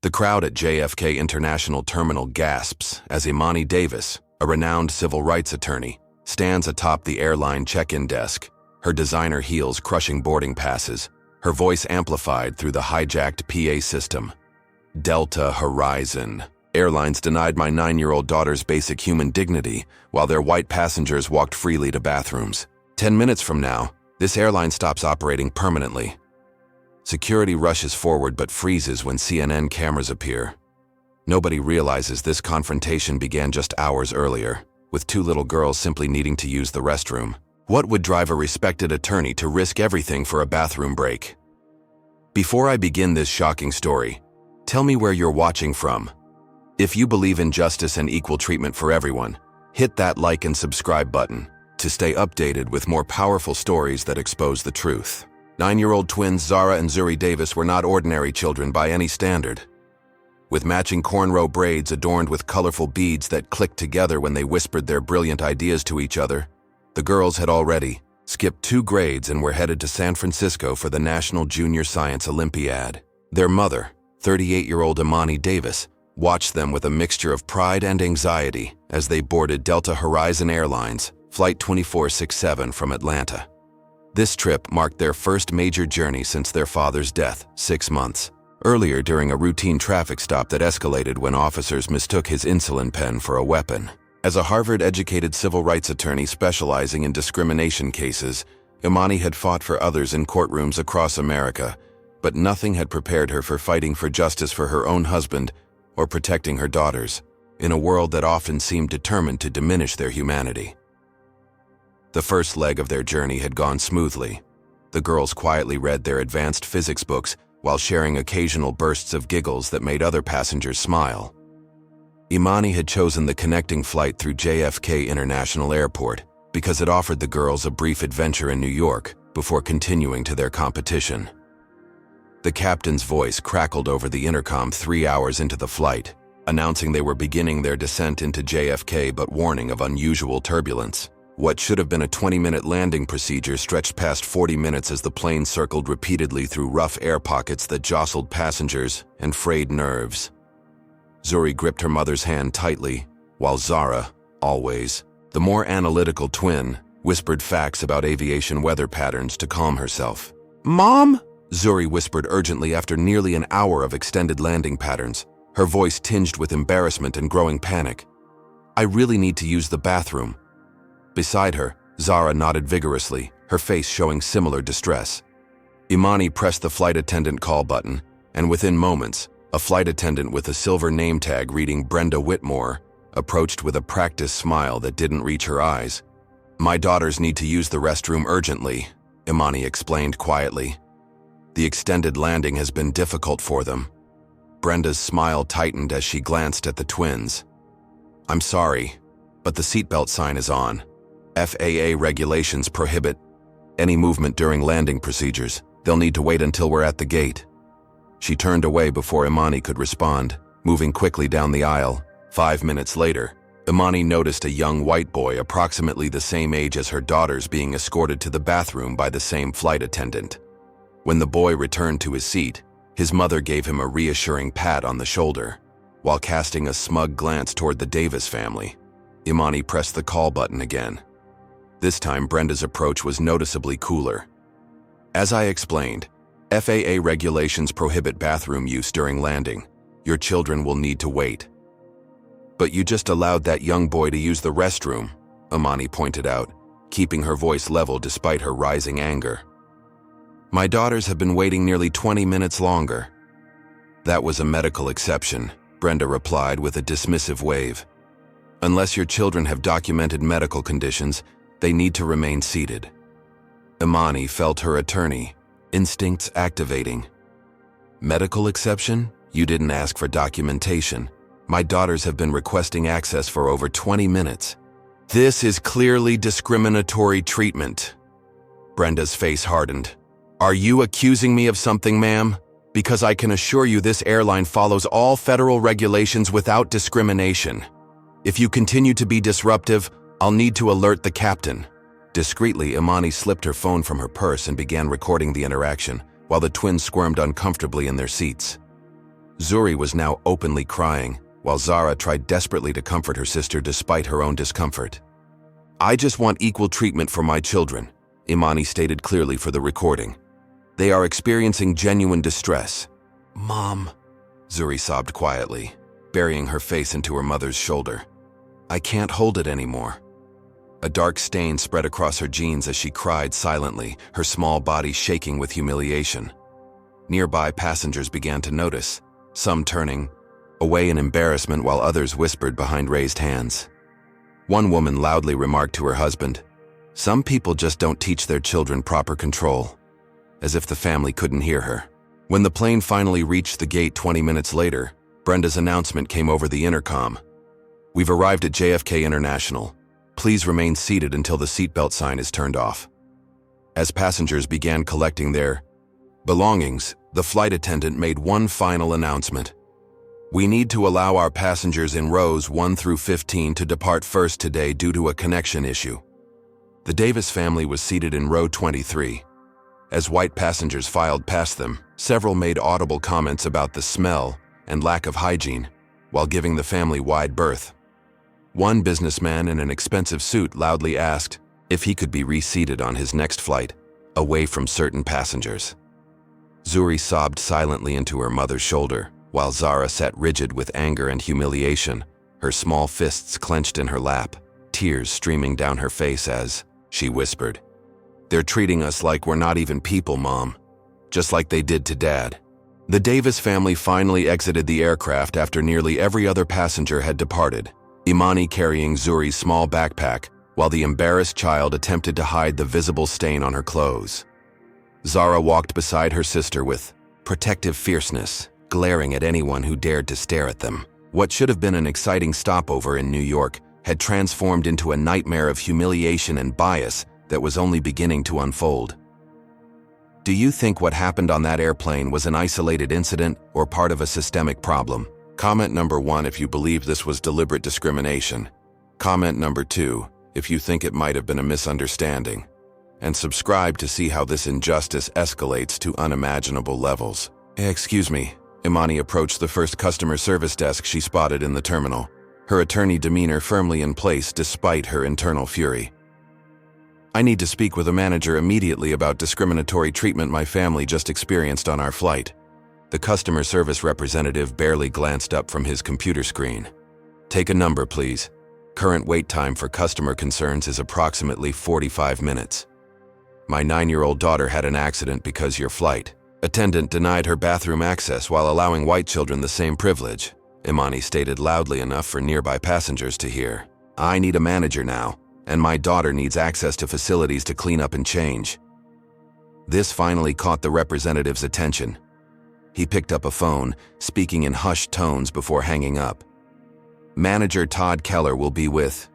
The crowd at JFK International Terminal gasps as Imani Davis, a renowned civil rights attorney, stands atop the airline check-in desk, her designer heels crushing boarding passes, her voice amplified through the hijacked PA system. Delta Horizon. Airlines denied my 9-year-old daughter's basic human dignity while their white passengers walked freely to bathrooms. 10 minutes from now, this airline stops operating permanently. Security rushes forward but freezes when CNN cameras appear. Nobody realizes this confrontation began just hours earlier, with 2 little girls simply needing to use the restroom. What would drive a respected attorney to risk everything for a bathroom break? Before I begin this shocking story, tell me where you're watching from. If you believe in justice and equal treatment for everyone, hit that like and subscribe button to stay updated with more powerful stories that expose the truth. 9-year-old twins Zara and Zuri Davis were not ordinary children by any standard. With matching cornrow braids adorned with colorful beads that clicked together when they whispered their brilliant ideas to each other, the girls had already skipped 2 grades and were headed to San Francisco for the National Junior Science Olympiad. Their mother, 38-year-old Imani Davis, watched them with a mixture of pride and anxiety as they boarded Delta Horizon Airlines, Flight 2467 from Atlanta. This trip marked their first major journey since their father's death, 6 months earlier during a routine traffic stop that escalated when officers mistook his insulin pen for a weapon. As a Harvard-educated civil rights attorney specializing in discrimination cases, Imani had fought for others in courtrooms across America, but nothing had prepared her for fighting for justice for her own husband or protecting her daughters, in a world that often seemed determined to diminish their humanity. The first leg of their journey had gone smoothly. The girls quietly read their advanced physics books while sharing occasional bursts of giggles that made other passengers smile. Imani had chosen the connecting flight through JFK International Airport because it offered the girls a brief adventure in New York before continuing to their competition. The captain's voice crackled over the intercom 3 hours into the flight, announcing they were beginning their descent into JFK but warning of unusual turbulence. What should have been a 20-minute landing procedure stretched past 40 minutes as the plane circled repeatedly through rough air pockets that jostled passengers and frayed nerves. Zuri gripped her mother's hand tightly, while Zara, always the more analytical twin, whispered facts about aviation weather patterns to calm herself. "Mom?" Zuri whispered urgently after nearly an hour of extended landing patterns, her voice tinged with embarrassment and growing panic. "I really need to use the bathroom." Beside her, Zara nodded vigorously, her face showing similar distress. Imani pressed the flight attendant call button, and within moments, a flight attendant with a silver name tag reading Brenda Whitmore approached with a practiced smile that didn't reach her eyes. "My daughters need to use the restroom urgently," Imani explained quietly. "The extended landing has been difficult for them." Brenda's smile tightened as she glanced at the twins. "I'm sorry, but the seatbelt sign is on. FAA regulations prohibit any movement during landing procedures. They'll need to wait until we're at the gate." She turned away before Imani could respond, moving quickly down the aisle. 5 minutes later, Imani noticed a young white boy approximately the same age as her daughters being escorted to the bathroom by the same flight attendant. When the boy returned to his seat, his mother gave him a reassuring pat on the shoulder, while casting a smug glance toward the Davis family. Imani pressed the call button again. This time, Brenda's approach was noticeably cooler. "As I explained, FAA regulations prohibit bathroom use during landing. Your children will need to wait." "But you just allowed that young boy to use the restroom," Imani pointed out, keeping her voice level despite her rising anger. "My daughters have been waiting nearly 20 minutes longer." "That was a medical exception," Brenda replied with a dismissive wave. "Unless your children have documented medical conditions, they need to remain seated." Imani felt her attorney, instincts activating. "Medical exception? You didn't ask for documentation. My daughters have been requesting access for over 20 minutes. This is clearly discriminatory treatment." Brenda's face hardened. "Are you accusing me of something, ma'am? Because I can assure you this airline follows all federal regulations without discrimination. If you continue to be disruptive, I'll need to alert the captain." Discreetly, Imani slipped her phone from her purse and began recording the interaction, while the twins squirmed uncomfortably in their seats. Zuri was now openly crying, while Zara tried desperately to comfort her sister despite her own discomfort. "I just want equal treatment for my children," Imani stated clearly for the recording. "They are experiencing genuine distress." "Mom," Zuri sobbed quietly, burying her face into her mother's shoulder. "I can't hold it anymore." A dark stain spread across her jeans as she cried silently, her small body shaking with humiliation. Nearby passengers began to notice, some turning away in embarrassment while others whispered behind raised hands. One woman loudly remarked to her husband, "Some people just don't teach their children proper control," as if the family couldn't hear her. When the plane finally reached the gate 20 minutes later, Brenda's announcement came over the intercom. "We've arrived at JFK International. Please remain seated until the seatbelt sign is turned off." As passengers began collecting their belongings, the flight attendant made one final announcement. "We need to allow our passengers in rows 1 through 15 to depart first today due to a connection issue." The Davis family was seated in row 23. As white passengers filed past them, several made audible comments about the smell and lack of hygiene, while giving the family wide berth. One businessman in an expensive suit loudly asked if he could be reseated on his next flight, away from certain passengers. Zuri sobbed silently into her mother's shoulder, while Zara sat rigid with anger and humiliation, her small fists clenched in her lap, tears streaming down her face as she whispered, "They're treating us like we're not even people, Mom, just like they did to Dad." The Davis family finally exited the aircraft after nearly every other passenger had departed, Imani carrying Zuri's small backpack, while the embarrassed child attempted to hide the visible stain on her clothes. Zara walked beside her sister with protective fierceness, glaring at anyone who dared to stare at them. What should have been an exciting stopover in New York had transformed into a nightmare of humiliation and bias that was only beginning to unfold. Do you think what happened on that airplane was an isolated incident or part of a systemic problem? Comment number 1 if you believe this was deliberate discrimination. Comment number 2 if you think it might have been a misunderstanding. And subscribe to see how this injustice escalates to unimaginable levels. Excuse me. Imani approached the first customer service desk she spotted in the terminal, her attorney demeanor firmly in place despite her internal fury. "I need to speak with a manager immediately about discriminatory treatment my family just experienced on our flight." The customer service representative barely glanced up from his computer screen. "Take a number, please. Current wait time for customer concerns is approximately 45 minutes. My 9-year-old daughter had an accident because your flight attendant denied her bathroom access while allowing white children the same privilege," Imani stated loudly enough for nearby passengers to hear. "I need a manager now, and my daughter needs access to facilities to clean up and change." This finally caught the representative's attention. He picked up a phone, speaking in hushed tones before hanging up. "Manager Todd Keller will be with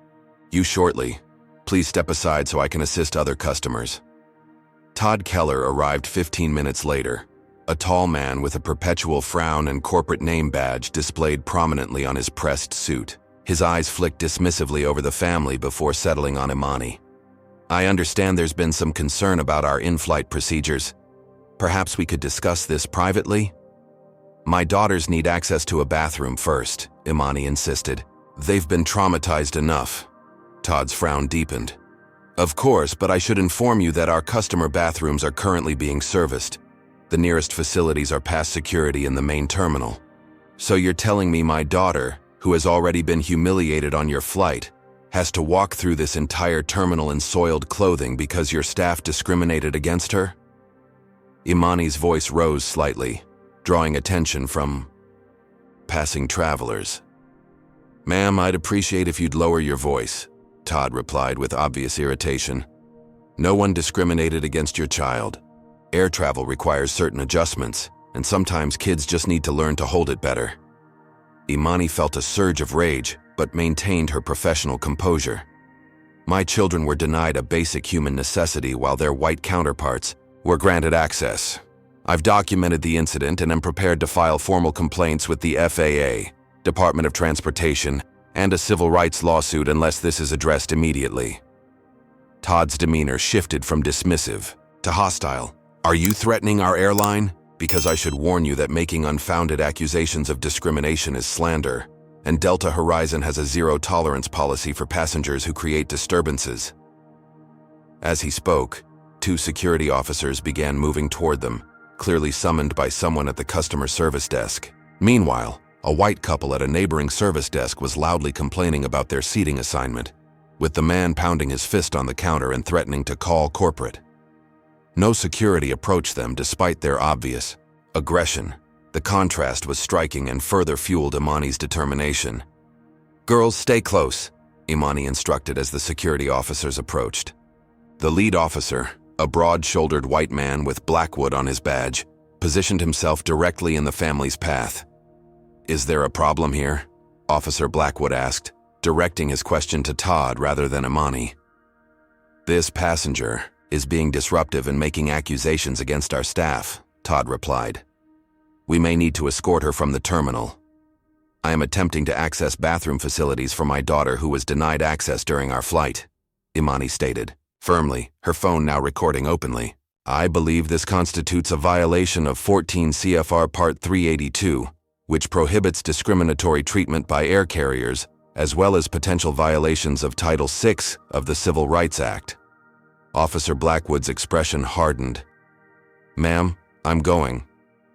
you shortly. Please step aside so I can assist other customers." Todd Keller arrived 15 minutes later, a tall man with a perpetual frown and corporate name badge displayed prominently on his pressed suit. His eyes flicked dismissively over the family before settling on Imani. "I understand there's been some concern about our in-flight procedures. Perhaps we could discuss this privately?" "My daughters need access to a bathroom first," Imani insisted. "They've been traumatized enough." Todd's frown deepened. "Of course, but I should inform you that our customer bathrooms are currently being serviced. The nearest facilities are past security in the main terminal. So you're telling me my daughter, who has already been humiliated on your flight, has to walk through this entire terminal in soiled clothing because your staff discriminated against her?" Imani's voice rose slightly, drawing attention from passing travelers. "Ma'am, I'd appreciate if you'd lower your voice," Todd replied with obvious irritation. "No one discriminated against your child. Air travel requires certain adjustments, and sometimes kids just need to learn to hold it better." Imani felt a surge of rage, but maintained her professional composure. "My children were denied a basic human necessity while their white counterparts were granted access. I've documented the incident and am prepared to file formal complaints with the FAA, Department of Transportation, and a civil rights lawsuit unless this is addressed immediately." Todd's demeanor shifted from dismissive to hostile. "Are you threatening our airline?" because I should warn you that making unfounded accusations of discrimination is slander, and Delta Horizon has a zero-tolerance policy for passengers who create disturbances." As he spoke, 2 security officers began moving toward them, clearly summoned by someone at the customer service desk. Meanwhile, a white couple at a neighboring service desk was loudly complaining about their seating assignment, with the man pounding his fist on the counter and threatening to call corporate. No security approached them despite their obvious aggression. The contrast was striking and further fueled Imani's determination. "Girls, stay close," Imani instructed as the security officers approached. The lead officer, a broad-shouldered white man with Blackwood on his badge, positioned himself directly in the family's path. "Is there a problem here?" Officer Blackwood asked, directing his question to Todd rather than Imani. "This passenger is being disruptive and making accusations against our staff," Todd replied. "We may need to escort her from the terminal. I am attempting to access bathroom facilities for my daughter who was denied access during our flight," Imani stated, firmly, her phone now recording openly. "I believe this constitutes a violation of 14 CFR Part 382, which prohibits discriminatory treatment by air carriers, as well as potential violations of Title VI of the Civil Rights Act." Officer Blackwood's expression hardened. "Ma'am, I'm going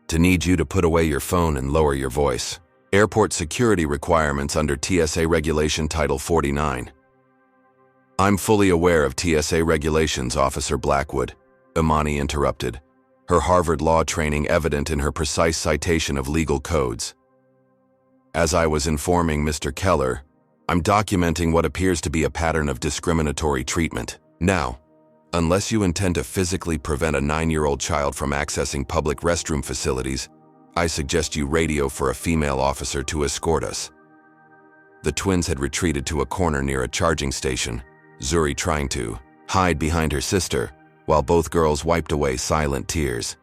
to need you to put away your phone and lower your voice. Airport security requirements under TSA Regulation Title 49. "I'm fully aware of TSA regulations, Officer Blackwood," Imani interrupted, her Harvard law training evident in her precise citation of legal codes. "As I was informing Mr. Keller, I'm documenting what appears to be a pattern of discriminatory treatment. Now, unless you intend to physically prevent a 9-year-old child from accessing public restroom facilities, I suggest you radio for a female officer to escort us." The twins had retreated to a corner near a charging station, Zuri trying to hide behind her sister, while both girls wiped away silent tears.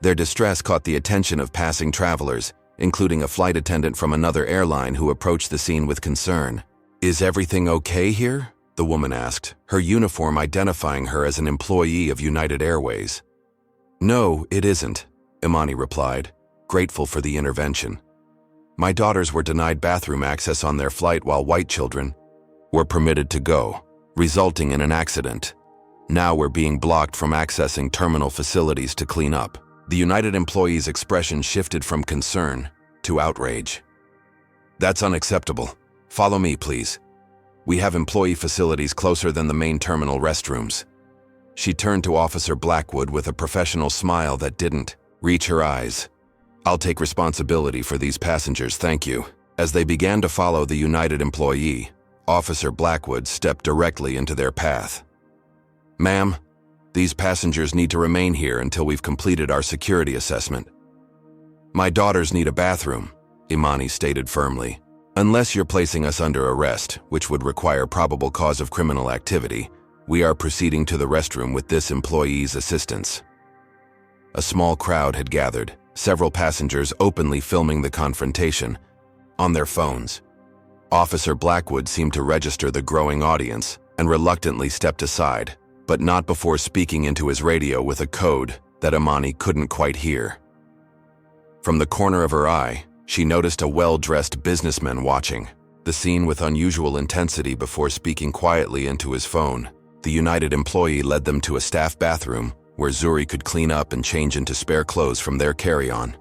Their distress caught the attention of passing travelers, including a flight attendant from another airline who approached the scene with concern. "Is everything okay here?" the woman asked, her uniform identifying her as an employee of United Airways. "No, it isn't," Imani replied, grateful for the intervention. "My daughters were denied bathroom access on their flight while white children were permitted to go, resulting in an accident. Now we're being blocked from accessing terminal facilities to clean up." The United employee's expression shifted from concern to outrage. "That's unacceptable. Follow me, please. We have employee facilities closer than the main terminal restrooms." She turned to Officer Blackwood with a professional smile that didn't reach her eyes. "I'll take responsibility for these passengers, thank you." As they began to follow the United employee, Officer Blackwood stepped directly into their path. "Ma'am, these passengers need to remain here until we've completed our security assessment." "My daughters need a bathroom," Imani stated firmly. "Unless you're placing us under arrest, which would require probable cause of criminal activity, we are proceeding to the restroom with this employee's assistance." A small crowd had gathered, several passengers openly filming the confrontation on their phones. Officer Blackwood seemed to register the growing audience and reluctantly stepped aside, but not before speaking into his radio with a code that Imani couldn't quite hear. From the corner of her eye, she noticed a well-dressed businessman watching the scene with unusual intensity before speaking quietly into his phone. The United employee led them to a staff bathroom where Zuri could clean up and change into spare clothes from their carry-on.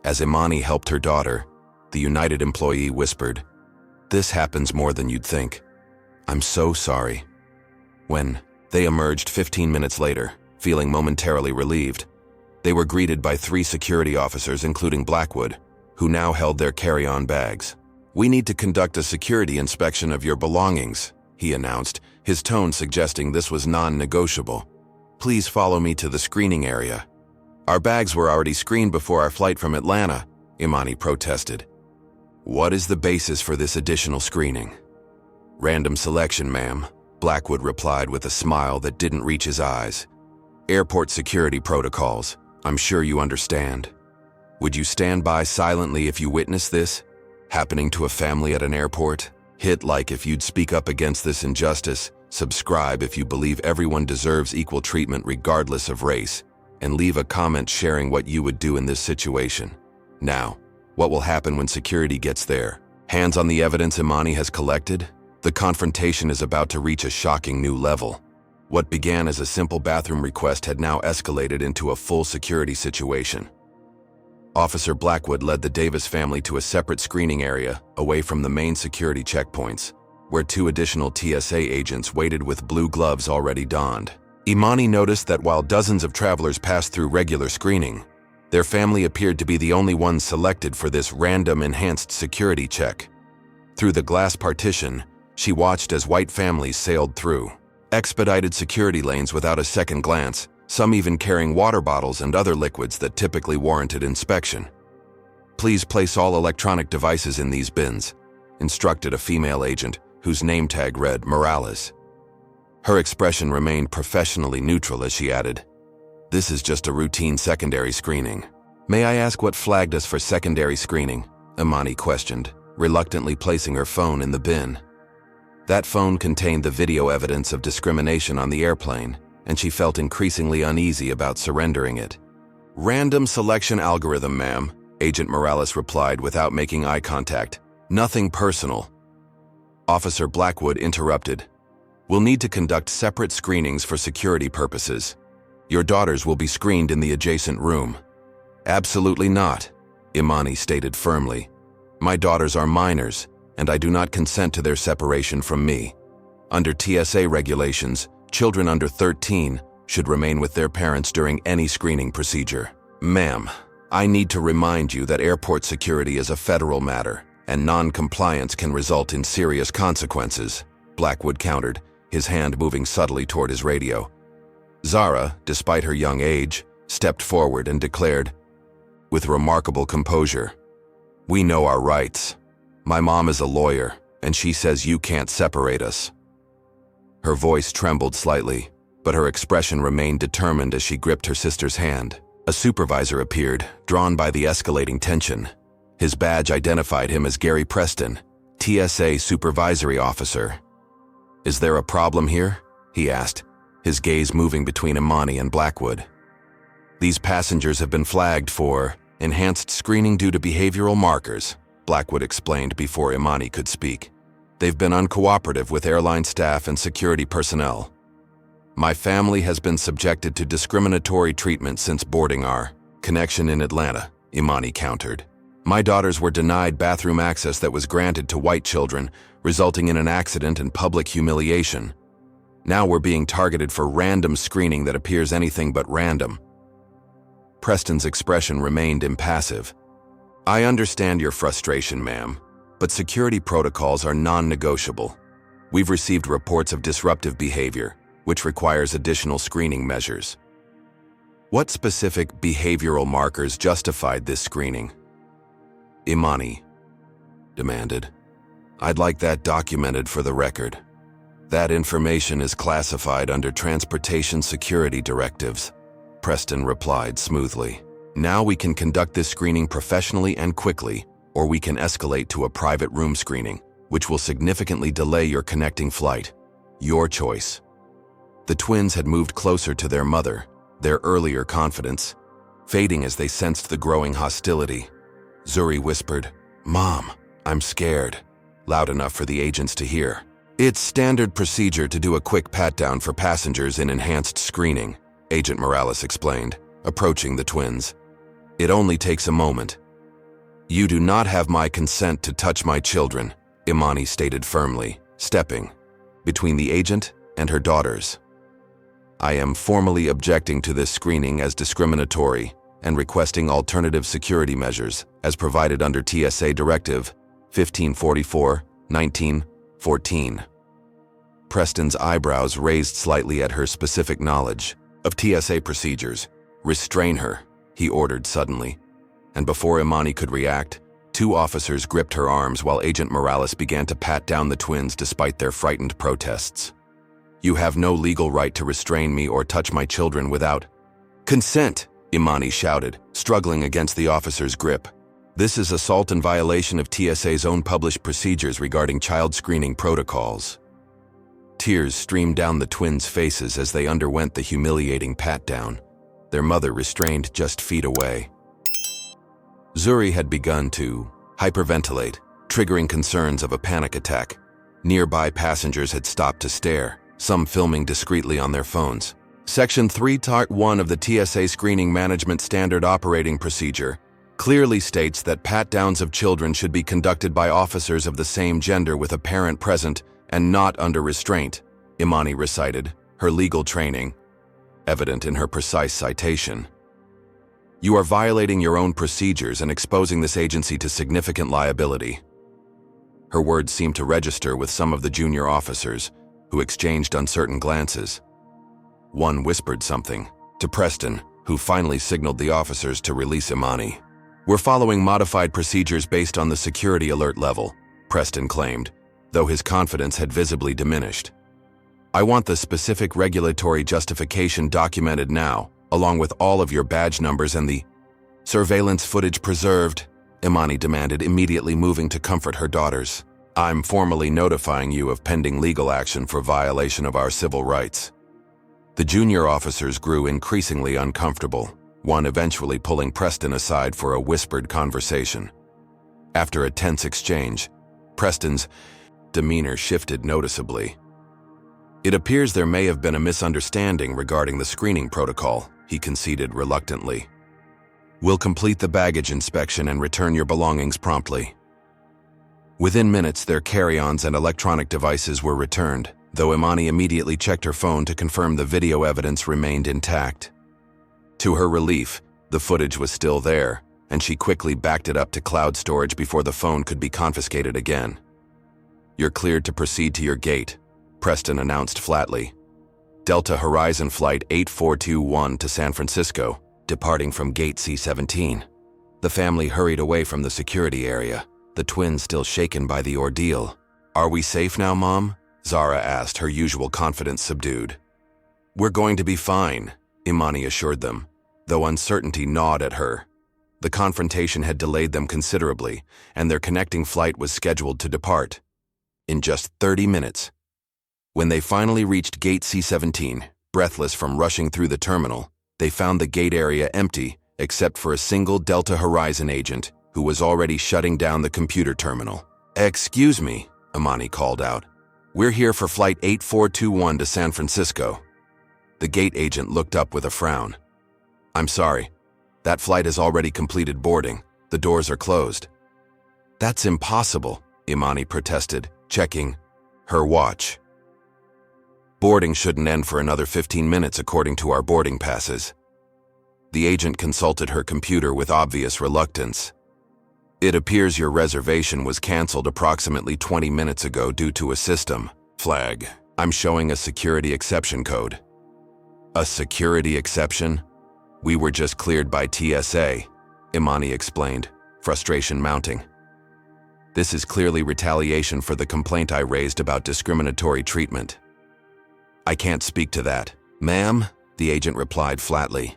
As Imani helped her daughter, the United employee whispered, "This happens more than you'd think. I'm so sorry." When they emerged 15 minutes later, feeling momentarily relieved, they were greeted by 3 security officers, including Blackwood, who now held their carry-on bags. "We need to conduct a security inspection of your belongings," he announced, his tone suggesting this was non-negotiable. "Please follow me to the screening area." "Our bags were already screened before our flight from Atlanta," Imani protested. "What is the basis for this additional screening?" "Random selection, ma'am," Blackwood replied with a smile that didn't reach his eyes. "Airport security protocols. I'm sure you understand. Would you stand by silently if you witness this happening to a family at an airport? Hit like if you'd speak up against this injustice. Subscribe if you believe everyone deserves equal treatment regardless of race. and leave a comment sharing what you would do in this situation. Now, what will happen when security gets there? Hands on the evidence Imani has collected? The confrontation is about to reach a shocking new level. What began as a simple bathroom request had now escalated into a full security situation. Officer Blackwood led the Davis family to a separate screening area, away from the main security checkpoints, where 2 additional TSA agents waited with blue gloves already donned. Imani noticed that while dozens of travelers passed through regular screening, their family appeared to be the only ones selected for this random enhanced security check. Through the glass partition, she watched as white families sailed through expedited security lanes without a second glance, some even carrying water bottles and other liquids that typically warranted inspection. "Please place all electronic devices in these bins," instructed a female agent whose name tag read Morales. Her expression remained professionally neutral as she added, "This is just a routine secondary screening." "May I ask what flagged us for secondary screening?" Imani questioned, reluctantly placing her phone in the bin. That phone contained the video evidence of discrimination on the airplane, and she felt increasingly uneasy about surrendering it. "Random selection algorithm, ma'am," Agent Morales replied without making eye contact. "Nothing personal." Officer Blackwood interrupted. "We'll need to conduct separate screenings for security purposes. Your daughters will be screened in the adjacent room." "Absolutely not," Imani stated firmly. "My daughters are minors, and I do not consent to their separation from me. Under TSA regulations, children under 13 should remain with their parents during any screening procedure." "Ma'am, I need to remind you that airport security is a federal matter, and non-compliance can result in serious consequences," Blackwood countered, his hand moving subtly toward his radio. Zara, despite her young age, stepped forward and declared, with remarkable composure, "We know our rights. My mom is a lawyer, and she says you can't separate us." Her voice trembled slightly, but her expression remained determined as she gripped her sister's hand. A supervisor appeared, drawn by the escalating tension. His badge identified him as Gary Preston, TSA Supervisory Officer. "Is there a problem here?" he asked, his gaze moving between Imani and Blackwood. "These passengers have been flagged for enhanced screening due to behavioral markers," Blackwood explained before Imani could speak. "They've been uncooperative with airline staff and security personnel. My family has been subjected to discriminatory treatment since boarding our connection in Atlanta," Imani countered. "My daughters were denied bathroom access that was granted to white children, resulting in an accident and public humiliation. Now we're being targeted for random screening that appears anything but random." Preston's expression remained impassive. "I understand your frustration, ma'am, but security protocols are non-negotiable. We've received reports of disruptive behavior, which requires additional screening measures." "What specific behavioral markers justified this screening?" Imani demanded. "I'd like that documented for the record." "That information is classified under transportation security directives," Preston replied smoothly. "Now we can conduct this screening professionally and quickly, or we can escalate to a private room screening, which will significantly delay your connecting flight. Your choice." The twins had moved closer to their mother, their earlier confidence fading as they sensed the growing hostility. Zuri whispered, "Mom, I'm scared," loud enough for the agents to hear. "It's standard procedure to do a quick pat-down for passengers in enhanced screening," Agent Morales explained, approaching the twins. "It only takes a moment." "You do not have my consent to touch my children," Imani stated firmly, stepping between the agent and her daughters. "I am formally objecting to this screening as discriminatory and requesting alternative security measures as provided under TSA Directive 1544-1914. Preston's eyebrows raised slightly at her specific knowledge of TSA procedures. "Restrain her," he ordered suddenly. And before Imani could react, 2 officers gripped her arms while Agent Morales began to pat down the twins despite their frightened protests. "You have no legal right to restrain me or touch my children without consent," Imani shouted, struggling against the officer's grip. "This is assault in violation of TSA's own published procedures regarding child screening protocols." Tears streamed down the twins' faces as they underwent the humiliating pat-down. their mother restrained just feet away. Zuri had begun to hyperventilate, triggering concerns of a panic attack. Nearby passengers had stopped to stare, some filming discreetly on their phones. Section 3.1 of the TSA Screening Management Standard Operating Procedure clearly states that pat-downs of children should be conducted by officers of the same gender with a parent present and not under restraint, Imani recited, her legal training evident in her precise citation. You are violating your own procedures and exposing this agency to significant liability. Her words seemed to register with some of the junior officers, who exchanged uncertain glances. One whispered something to Preston, who finally signaled the officers to release Imani. We're following modified procedures based on the security alert level, Preston claimed, though his confidence had visibly diminished. I want the specific regulatory justification documented now, along with all of your badge numbers and the surveillance footage preserved, Imani demanded, immediately moving to comfort her daughters. I'm formally notifying you of pending legal action for violation of our civil rights. The junior officers grew increasingly uncomfortable, one eventually pulling Preston aside for a whispered conversation. After a tense exchange, Preston's demeanor shifted noticeably. It appears there may have been a misunderstanding regarding the screening protocol, he conceded reluctantly. We'll complete the baggage inspection and return your belongings promptly. Within minutes, their carry-ons and electronic devices were returned, though Imani immediately checked her phone to confirm the video evidence remained intact. To her relief, the footage was still there, and she quickly backed it up to cloud storage before the phone could be confiscated again. You're cleared to proceed to your gate, Preston announced flatly. Delta Horizon Flight 8421 to San Francisco, departing from Gate C-17. The family hurried away from the security area, the twins still shaken by the ordeal. Are we safe now, Mom? Zara asked, her usual confidence subdued. We're going to be fine, Imani assured them, though uncertainty gnawed at her. The confrontation had delayed them considerably, and their connecting flight was scheduled to depart in just 30 minutes. When they finally reached Gate C-17, breathless from rushing through the terminal, they found the gate area empty except for a single Delta Horizon agent who was already shutting down the computer terminal. Excuse me, Imani called out. We're here for Flight 8421 to San Francisco. The gate agent looked up with a frown. I'm sorry. That flight has already completed boarding. The doors are closed. That's impossible, Imani protested, checking her watch. Boarding shouldn't end for another 15 minutes according to our boarding passes. The agent consulted her computer with obvious reluctance. It appears your reservation was canceled approximately 20 minutes ago due to a system flag. I'm showing a security exception code. A security exception? We were just cleared by TSA, Imani explained, frustration mounting. This is clearly retaliation for the complaint I raised about discriminatory treatment. I can't speak to that. Ma'am, the agent replied flatly.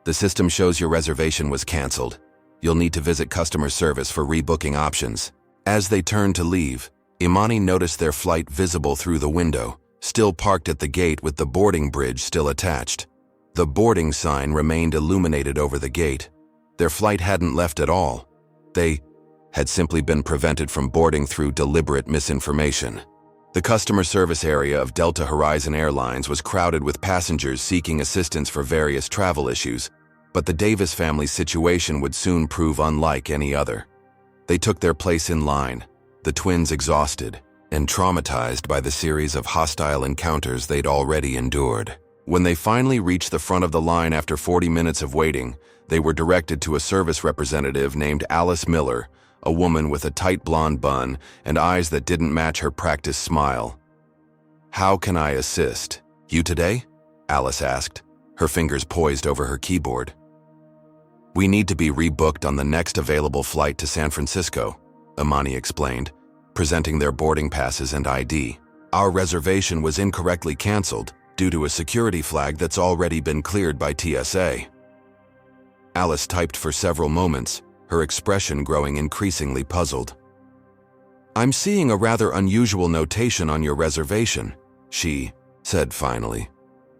The system shows your reservation was canceled. You'll need to visit customer service for rebooking options. As they turned to leave, Imani noticed their flight visible through the window, still parked at the gate with the boarding bridge still attached. The boarding sign remained illuminated over the gate. Their flight hadn't left at all. They had simply been prevented from boarding through deliberate misinformation. The customer service area of Delta Horizon Airlines was crowded with passengers seeking assistance for various travel issues, but the Davis family's situation would soon prove unlike any other. They took their place in line, the twins exhausted and traumatized by the series of hostile encounters they'd already endured. When they finally reached the front of the line after 40 minutes of waiting, they were directed to a service representative named Alice Miller, a woman with a tight blonde bun and eyes that didn't match her practiced smile. How can I assist? You today? Alice asked, her fingers poised over her keyboard. We need to be rebooked on the next available flight to San Francisco, Imani explained, presenting their boarding passes and ID. Our reservation was incorrectly canceled due to a security flag that's already been cleared by TSA. Alice typed for several moments, her expression growing increasingly puzzled. I'm seeing a rather unusual notation on your reservation, she said finally.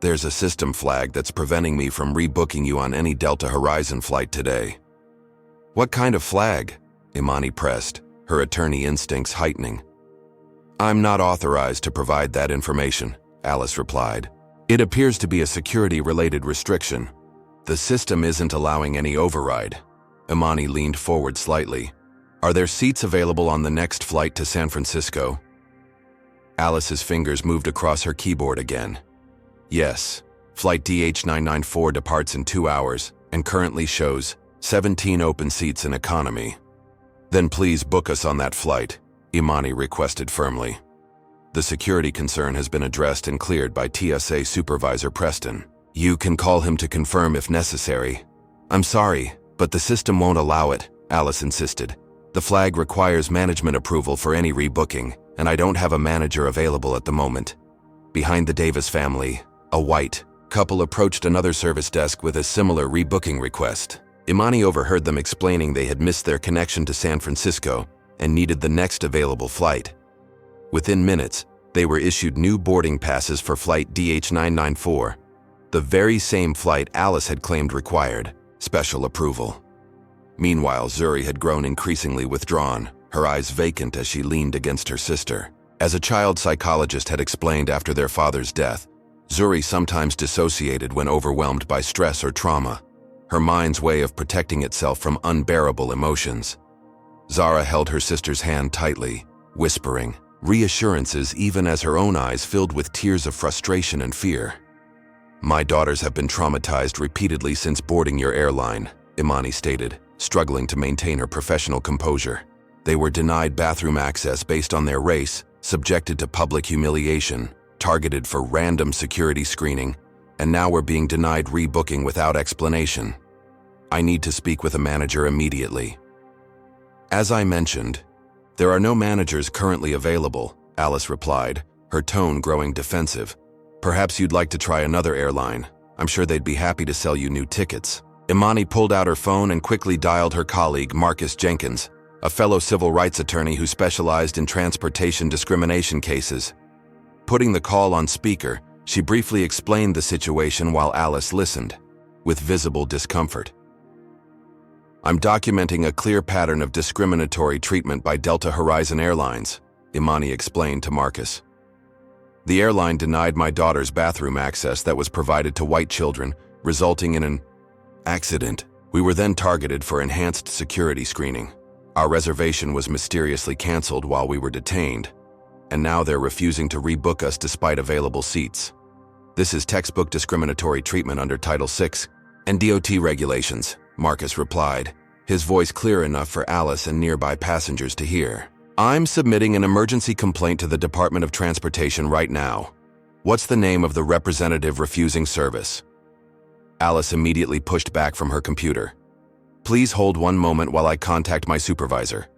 There's a system flag that's preventing me from rebooking you on any Delta Horizon flight today. What kind of flag? Imani pressed, her attorney instincts heightening. I'm not authorized to provide that information, Alice replied. It appears to be a security-related restriction. The system isn't allowing any override. Imani leaned forward slightly. Are there seats available on the next flight to San Francisco? Alice's fingers moved across her keyboard again. Yes, flight DH994 departs in 2 hours and currently shows 17 open seats in economy. Then please book us on that flight, Imani requested firmly. The security concern has been addressed and cleared by TSA Supervisor Preston. You can call him to confirm if necessary. I'm sorry, but the system won't allow it, Alice insisted. The flag requires management approval for any rebooking, and I don't have a manager available at the moment. Behind the Davis family, a white couple approached another service desk with a similar rebooking request. Imani overheard them explaining they had missed their connection to San Francisco and needed the next available flight. Within minutes, they were issued new boarding passes for flight DH994, the very same flight Alice had claimed required special approval. Meanwhile, Zuri had grown increasingly withdrawn, her eyes vacant as she leaned against her sister. As a child psychologist had explained after their father's death, Zuri sometimes dissociated when overwhelmed by stress or trauma, her mind's way of protecting itself from unbearable emotions. Zara held her sister's hand tightly, whispering reassurances even as her own eyes filled with tears of frustration and fear. My daughters have been traumatized repeatedly since boarding your airline, Imani stated, struggling to maintain her professional composure. They were denied bathroom access based on their race, subjected to public humiliation, targeted for random security screening, and now we're being denied rebooking without explanation. I need to speak with a manager immediately. As I mentioned, there are no managers currently available, Alice replied, her tone growing defensive. Perhaps you'd like to try another airline. I'm sure they'd be happy to sell you new tickets. Imani pulled out her phone and quickly dialed her colleague, Marcus Jenkins, a fellow civil rights attorney who specialized in transportation discrimination cases. Putting the call on speaker, she briefly explained the situation while Alice listened, with visible discomfort. I'm documenting a clear pattern of discriminatory treatment by Delta Horizon Airlines, Imani explained to Marcus. The airline denied my daughter's bathroom access that was provided to white children, resulting in an accident. We were then targeted for enhanced security screening. Our reservation was mysteriously canceled while we were detained, and now they're refusing to rebook us despite available seats. This is textbook discriminatory treatment under Title VI and DOT regulations, Marcus replied, his voice clear enough for Alice and nearby passengers to hear. I'm submitting an emergency complaint to the Department of Transportation right now. What's the name of the representative refusing service? Alice immediately pushed back from her computer. Please hold one moment while I contact my supervisor,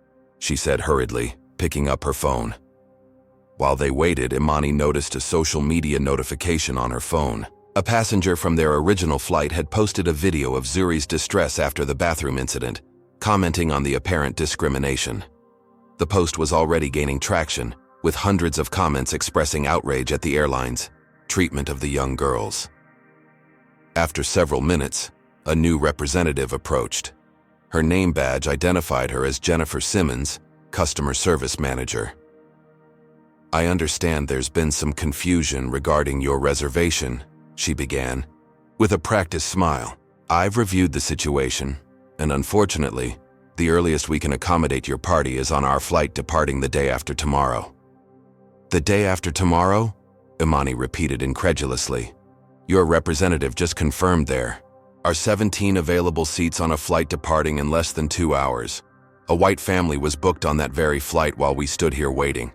she said hurriedly, picking up her phone. While they waited, Imani noticed a social media notification on her phone. A passenger from their original flight had posted a video of Zuri's distress after the bathroom incident, commenting on the apparent discrimination. The post was already gaining traction, with hundreds of comments expressing outrage at the airline's treatment of the young girls. After several minutes, a new representative approached. Her name badge identified her as Jennifer Simmons, Customer Service Manager. I understand there's been some confusion regarding your reservation, she began, with a practiced smile. I've reviewed the situation, and unfortunately, the earliest we can accommodate your party is on our flight departing the day after tomorrow. The day after tomorrow? Imani repeated incredulously. Your representative just confirmed there are 17 available seats on a flight departing in less than 2 hours. A white family was booked on that very flight while we stood here waiting.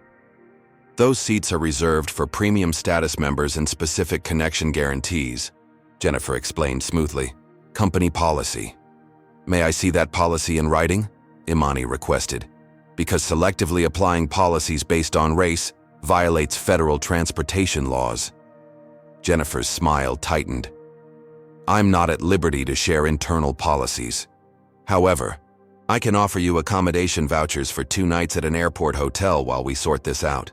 Those seats are reserved for premium status members and specific connection guarantees, Jennifer explained smoothly. Company policy. May I see that policy in writing? Imani requested, because selectively applying policies based on race violates federal transportation laws. Jennifer's smile tightened. I'm not at liberty to share internal policies. However, I can offer you accommodation vouchers for 2 nights at an airport hotel while we sort this out.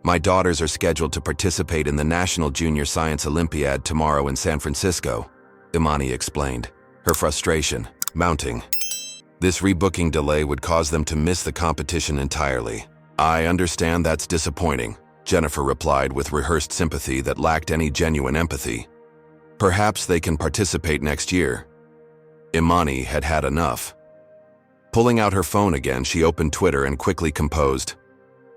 My daughters are scheduled to participate in the National Junior Science Olympiad tomorrow in San Francisco, Imani explained, her frustration mounting. This rebooking delay would cause them to miss the competition entirely. I understand that's disappointing, Jennifer replied with rehearsed sympathy that lacked any genuine empathy. Perhaps they can participate next year. Imani had had enough. Pulling out her phone again, she opened Twitter and quickly composed.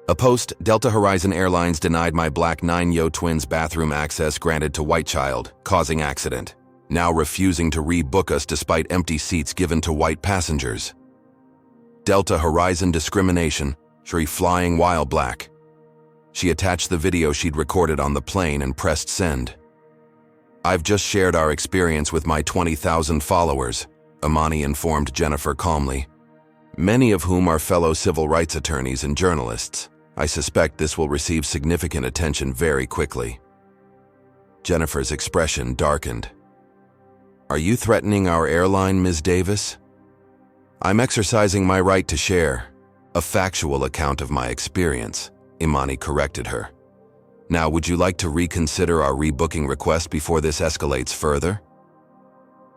A post, Delta Horizon Airlines denied my black 9-yo twins bathroom access granted to white child, causing accident. Now refusing to rebook us despite empty seats given to white passengers. Delta Horizon Discrimination, Shri flying while black. She attached the video she'd recorded on the plane and pressed send. I've just shared our experience with my 20,000 followers, Imani informed Jennifer calmly, many of whom are fellow civil rights attorneys and journalists. I suspect this will receive significant attention very quickly. Jennifer's expression darkened. Are you threatening our airline, Ms. Davis? I'm exercising my right to share a factual account of my experience, Imani corrected her. Now, would you like to reconsider our rebooking request before this escalates further?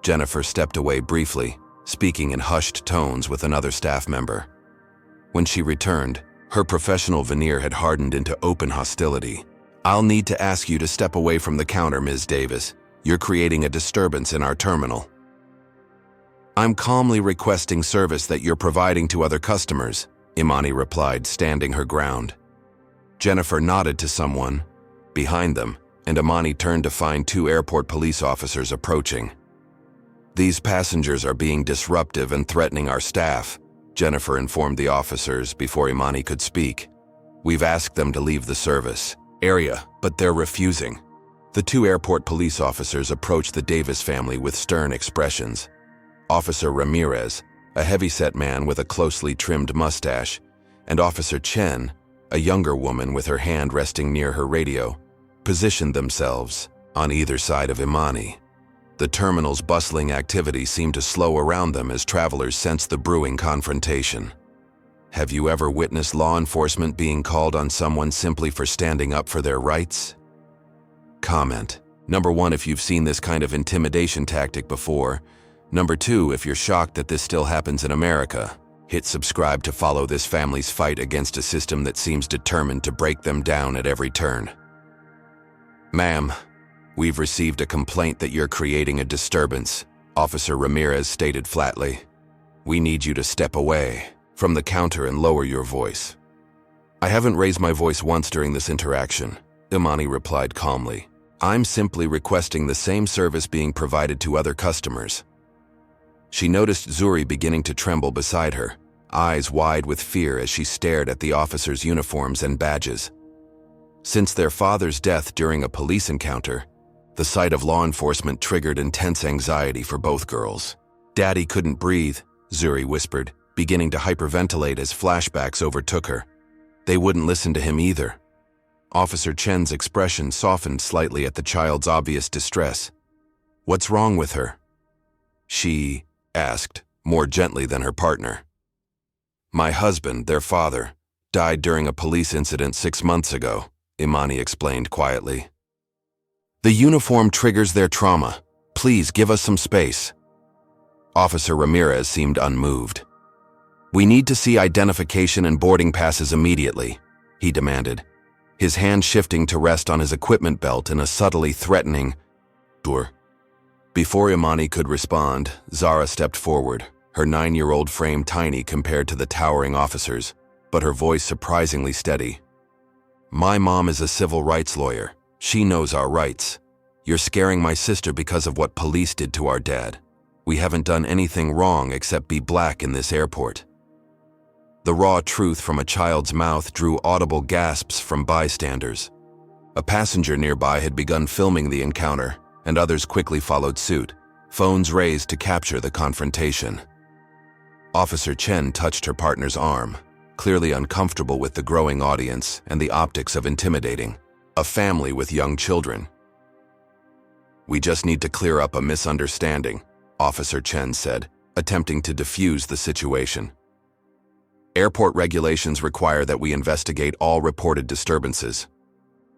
Jennifer stepped away briefly, speaking in hushed tones with another staff member. When she returned, her professional veneer had hardened into open hostility. I'll need to ask you to step away from the counter, Ms. Davis. You're creating a disturbance in our terminal. I'm calmly requesting service that you're providing to other customers, Imani replied, standing her ground. Jennifer nodded to someone behind them, and Imani turned to find 2 airport police officers approaching. These passengers are being disruptive and threatening our staff, Jennifer informed the officers before Imani could speak. We've asked them to leave the service area, but they're refusing. The 2 airport police officers approached the Davis family with stern expressions. Officer Ramirez, a heavyset man with a closely trimmed mustache, and Officer Chen, a younger woman with her hand resting near her radio, positioned themselves on either side of Imani. The terminal's bustling activity seemed to slow around them as travelers sensed the brewing confrontation. Have you ever witnessed law enforcement being called on someone simply for standing up for their rights? Comment. Number 1, if you've seen this kind of intimidation tactic before. Number 2, if you're shocked that this still happens in America. Hit subscribe to follow this family's fight against a system that seems determined to break them down at every turn. Ma'am, we've received a complaint that you're creating a disturbance, Officer Ramirez stated flatly. We need you to step away from the counter and lower your voice. I haven't raised my voice once during this interaction, Imani replied calmly. I'm simply requesting the same service being provided to other customers. She noticed Zuri beginning to tremble beside her, eyes wide with fear as she stared at the officers' uniforms and badges. Since their father's death during a police encounter, the sight of law enforcement triggered intense anxiety for both girls. Daddy couldn't breathe, Zuri whispered, beginning to hyperventilate as flashbacks overtook her. They wouldn't listen to him either. Officer Chen's expression softened slightly at the child's obvious distress. What's wrong with her? She asked, more gently than her partner. My husband, their father, died during a police incident 6 months ago, Imani explained quietly. The uniform triggers their trauma. Please give us some space. Officer Ramirez seemed unmoved. We need to see identification and boarding passes immediately, he demanded, his hand shifting to rest on his equipment belt in a subtly threatening door. Before Imani could respond, Zara stepped forward, her 9-year-old frame tiny compared to the towering officers, but her voice surprisingly steady. My mom is a civil rights lawyer. She knows our rights. You're scaring my sister because of what police did to our dad. We haven't done anything wrong except be black in this airport. The raw truth from a child's mouth drew audible gasps from bystanders. A passenger nearby had begun filming the encounter, and others quickly followed suit, phones raised to capture the confrontation. Officer Chen touched her partner's arm, clearly uncomfortable with the growing audience and the optics of intimidating a family with young children. We just need to clear up a misunderstanding, Officer Chen said, attempting to defuse the situation. Airport regulations require that we investigate all reported disturbances.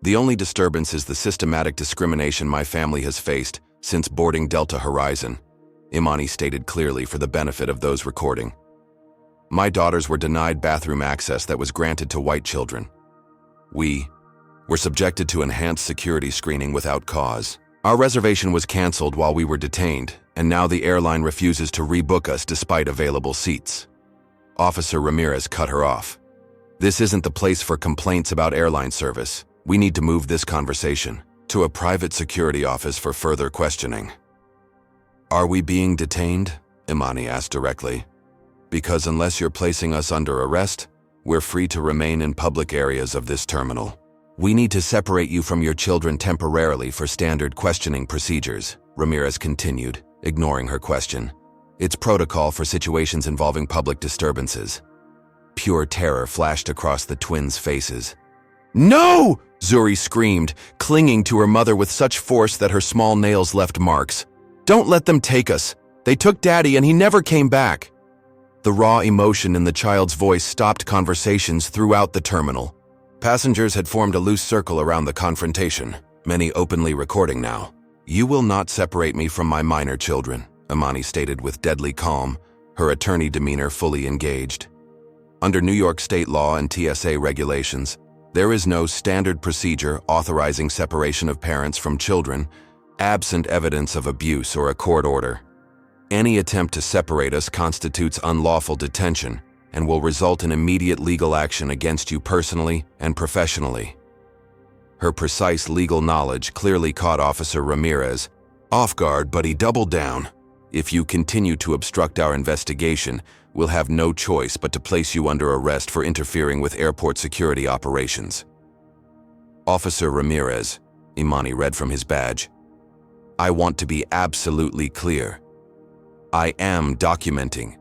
The only disturbance is the systematic discrimination my family has faced since boarding Delta Horizon, Imani stated clearly for the benefit of those recording. My daughters were denied bathroom access that was granted to white children. We were subjected to enhanced security screening without cause. Our reservation was canceled while we were detained, and now the airline refuses to rebook us despite available seats. Officer Ramirez cut her off. This isn't the place for complaints about airline service. We need to move this conversation to a private security office for further questioning. Are we being detained? Imani asked directly. Because unless you're placing us under arrest, we're free to remain in public areas of this terminal. We need to separate you from your children temporarily for standard questioning procedures, Ramirez continued, ignoring her question. It's protocol for situations involving public disturbances. Pure terror flashed across the twins' faces. No! Zuri screamed, clinging to her mother with such force that her small nails left marks. Don't let them take us. They took Daddy and he never came back. The raw emotion in the child's voice stopped conversations throughout the terminal. Passengers had formed a loose circle around the confrontation, many openly recording now. You will not separate me from my minor children, Imani stated with deadly calm, her attorney demeanor fully engaged. Under New York state law and TSA regulations, there is no standard procedure authorizing separation of parents from children, absent evidence of abuse or a court order. Any attempt to separate us constitutes unlawful detention and will result in immediate legal action against you personally and professionally. Her precise legal knowledge clearly caught Officer Ramirez off guard, but he doubled down. If you continue to obstruct our investigation, we'll have no choice but to place you under arrest for interfering with airport security operations. Officer Ramirez, Imani read from his badge. I want to be absolutely clear. I am documenting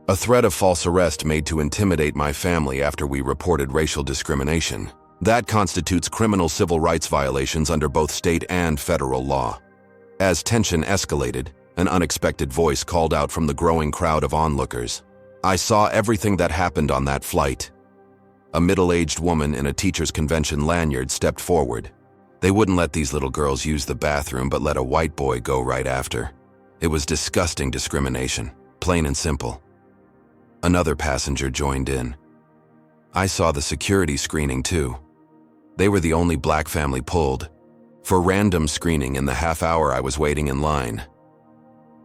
a threat of false arrest made to intimidate my family after we reported racial discrimination. That constitutes criminal civil rights violations under both state and federal law. As tension escalated, an unexpected voice called out from the growing crowd of onlookers. I saw everything that happened on that flight. A middle-aged woman in a teacher's convention lanyard stepped forward. They wouldn't let these little girls use the bathroom but let a white boy go right after. It was disgusting discrimination, plain and simple. Another passenger joined in. I saw the security screening too. They were the only black family pulled for random screening in the half hour I was waiting in line.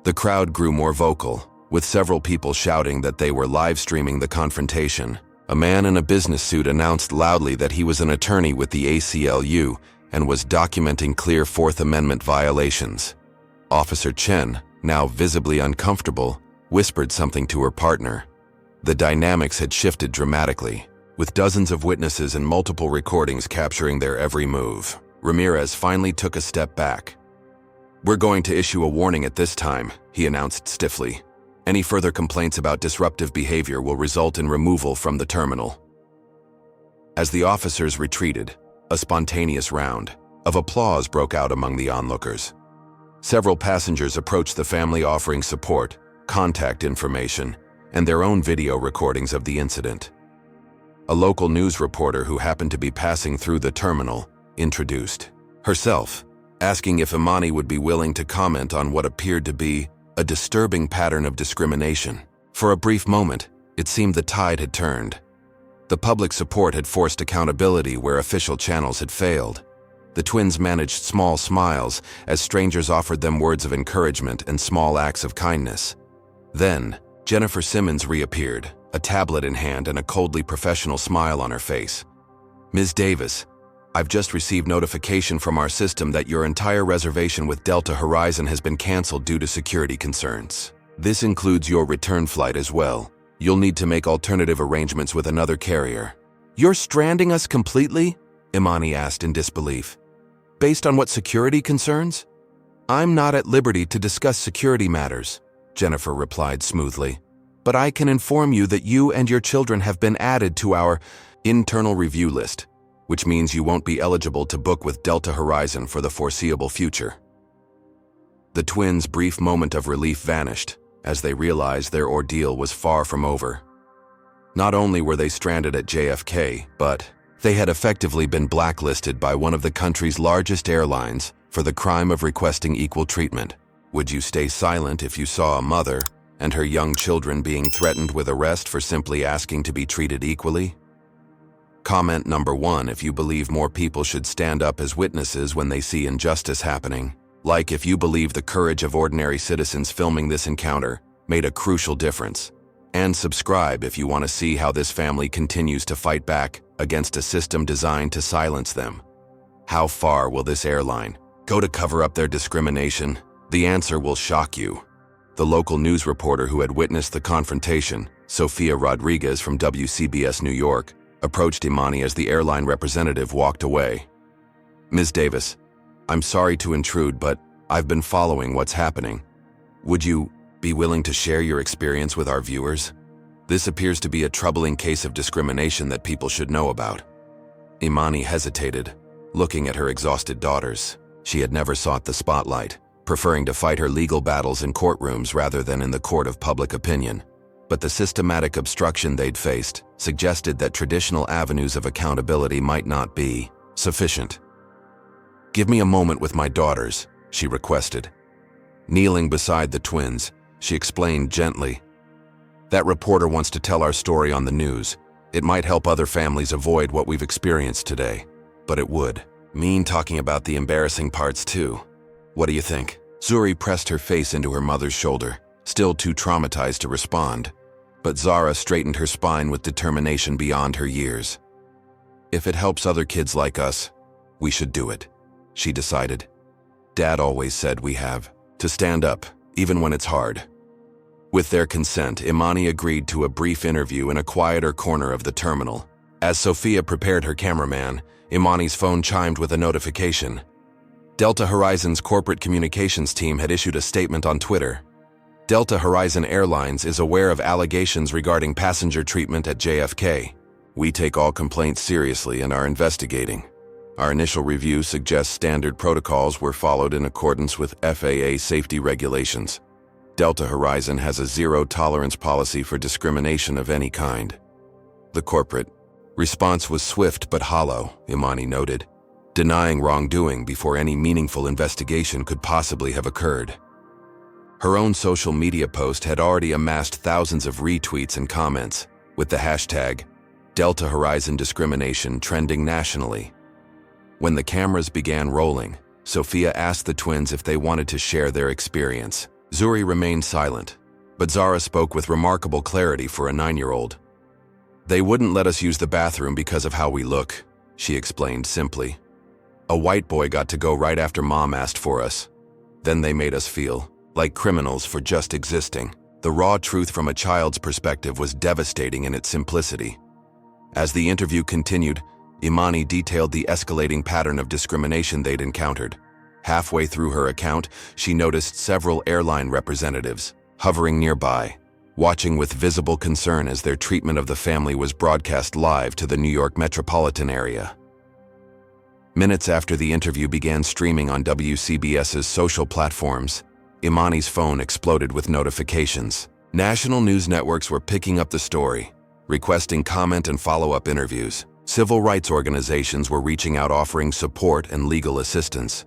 The crowd grew more vocal, with several people shouting that they were live streaming the confrontation. A man in a business suit announced loudly that he was an attorney with the ACLU and was documenting clear Fourth Amendment violations. Officer Chen, now visibly uncomfortable, whispered something to her partner. The dynamics had shifted dramatically, with dozens of witnesses and multiple recordings capturing their every move. Ramirez finally took a step back. We're going to issue a warning at this time, he announced stiffly. Any further complaints about disruptive behavior will result in removal from the terminal. As the officers retreated, a spontaneous round of applause broke out among the onlookers. Several passengers approached the family offering support, contact information, and their own video recordings of the incident. A local news reporter who happened to be passing through the terminal introduced herself, asking if Imani would be willing to comment on what appeared to be a disturbing pattern of discrimination. For a brief moment, it seemed the tide had turned. The public support had forced accountability where official channels had failed. The twins managed small smiles as strangers offered them words of encouragement and small acts of kindness. Then, Jennifer Simmons reappeared, a tablet in hand and a coldly professional smile on her face. Ms. Davis, I've just received notification from our system that your entire reservation with Delta Horizon has been canceled due to security concerns. This includes your return flight as well. You'll need to make alternative arrangements with another carrier. You're stranding us completely? Imani asked in disbelief. Based on what security concerns? I'm not at liberty to discuss security matters, Jennifer replied smoothly. But I can inform you that you and your children have been added to our internal review list, which means you won't be eligible to book with Delta Horizon for the foreseeable future. The twins' brief moment of relief vanished as they realized their ordeal was far from over. Not only were they stranded at JFK, but they had effectively been blacklisted by one of the country's largest airlines for the crime of requesting equal treatment. Would you stay silent if you saw a mother and her young children being threatened with arrest for simply asking to be treated equally? Comment number 1 if you believe more people should stand up as witnesses when they see injustice happening. Like if you believe the courage of ordinary citizens filming this encounter made a crucial difference. And subscribe if you want to see how this family continues to fight back against a system designed to silence them. How far will this airline go to cover up their discrimination? The answer will shock you. The local news reporter who had witnessed the confrontation, Sofia Rodriguez from WCBS New York, approached Imani as the airline representative walked away. "Ms. Davis, I'm sorry to intrude, but I've been following what's happening. Would you be willing to share your experience with our viewers? This appears to be a troubling case of discrimination that people should know about." Imani hesitated, looking at her exhausted daughters. She had never sought the spotlight, preferring to fight her legal battles in courtrooms rather than in the court of public opinion. But the systematic obstruction they'd faced suggested that traditional avenues of accountability might not be sufficient. "Give me a moment with my daughters," she requested. Kneeling beside the twins, she explained gently, "That reporter wants to tell our story on the news. It might help other families avoid what we've experienced today, but it would mean talking about the embarrassing parts too. What do you think?" Zuri pressed her face into her mother's shoulder, still too traumatized to respond. But Zara straightened her spine with determination beyond her years. "If it helps other kids like us, we should do it," she decided. "Dad always said we have to stand up, even when it's hard." With their consent, Imani agreed to a brief interview in a quieter corner of the terminal. As Sophia prepared her cameraman, Imani's phone chimed with a notification. Delta Horizon's corporate communications team had issued a statement on Twitter. Delta Horizon Airlines is aware of allegations regarding passenger treatment at JFK. We take all complaints seriously and are investigating. Our initial review suggests standard protocols were followed in accordance with FAA safety regulations. Delta Horizon has a zero-tolerance policy for discrimination of any kind. The corporate response was swift but hollow, Imani noted, denying wrongdoing before any meaningful investigation could possibly have occurred. Her own social media post had already amassed thousands of retweets and comments, with the hashtag Delta Horizon Discrimination trending nationally. When the cameras began rolling, Sophia asked the twins if they wanted to share their experience. Zuri remained silent, but Zara spoke with remarkable clarity for a 9-year-old. "They wouldn't let us use the bathroom because of how we look," she explained simply. "A white boy got to go right after Mom asked for us. Then they made us feel like criminals for just existing." The raw truth from a child's perspective was devastating in its simplicity. As the interview continued, Imani detailed the escalating pattern of discrimination they'd encountered. Halfway through her account, she noticed several airline representatives hovering nearby, watching with visible concern as their treatment of the family was broadcast live to the New York metropolitan area. Minutes after the interview began streaming on WCBS's social platforms, Imani's phone exploded with notifications. National news networks were picking up the story, requesting comment and follow-up interviews. Civil rights organizations were reaching out offering support and legal assistance.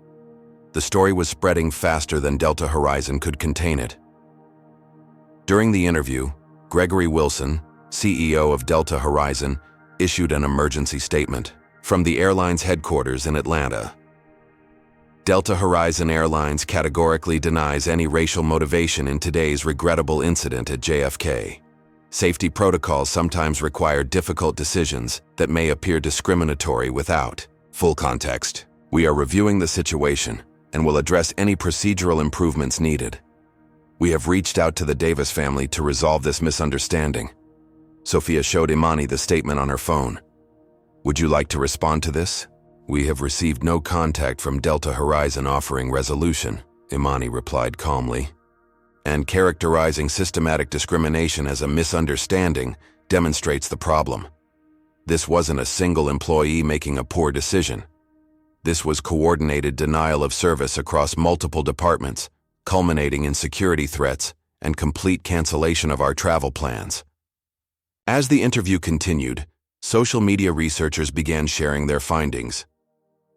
The story was spreading faster than Delta Horizon could contain it. During the interview, Gregory Wilson, CEO of Delta Horizon, issued an emergency statement from the airline's headquarters in Atlanta. Delta Horizon Airlines categorically denies any racial motivation in today's regrettable incident at JFK. Safety protocols sometimes require difficult decisions that may appear discriminatory without full context. We are reviewing the situation and will address any procedural improvements needed. We have reached out to the Davis family to resolve this misunderstanding. Sophia showed Imani the statement on her phone. "Would you like to respond to this?" "We have received no contact from Delta Horizon offering resolution," Imani replied calmly. "And characterizing systematic discrimination as a misunderstanding demonstrates the problem. This wasn't a single employee making a poor decision. This was coordinated denial of service across multiple departments, culminating in security threats and complete cancellation of our travel plans." As the interview continued, social media researchers began sharing their findings.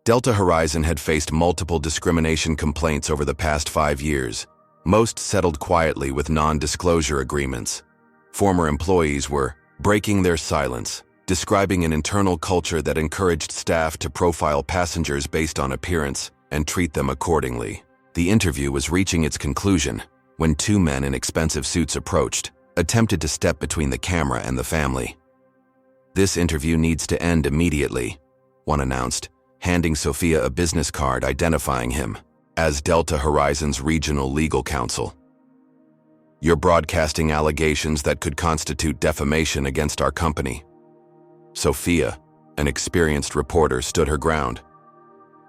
Delta Horizon had faced multiple discrimination complaints over the past 5 years. Most settled quietly with non-disclosure agreements. Former employees were breaking their silence, describing an internal culture that encouraged staff to profile passengers based on appearance and treat them accordingly. The interview was reaching its conclusion when 2 men in expensive suits approached, attempted to step between the camera and the family. "This interview needs to end immediately," one announced, handing Sophia a business card identifying him as Delta Horizon's regional legal counsel. "You're broadcasting allegations that could constitute defamation against our company." Sophia, an experienced reporter, stood her ground.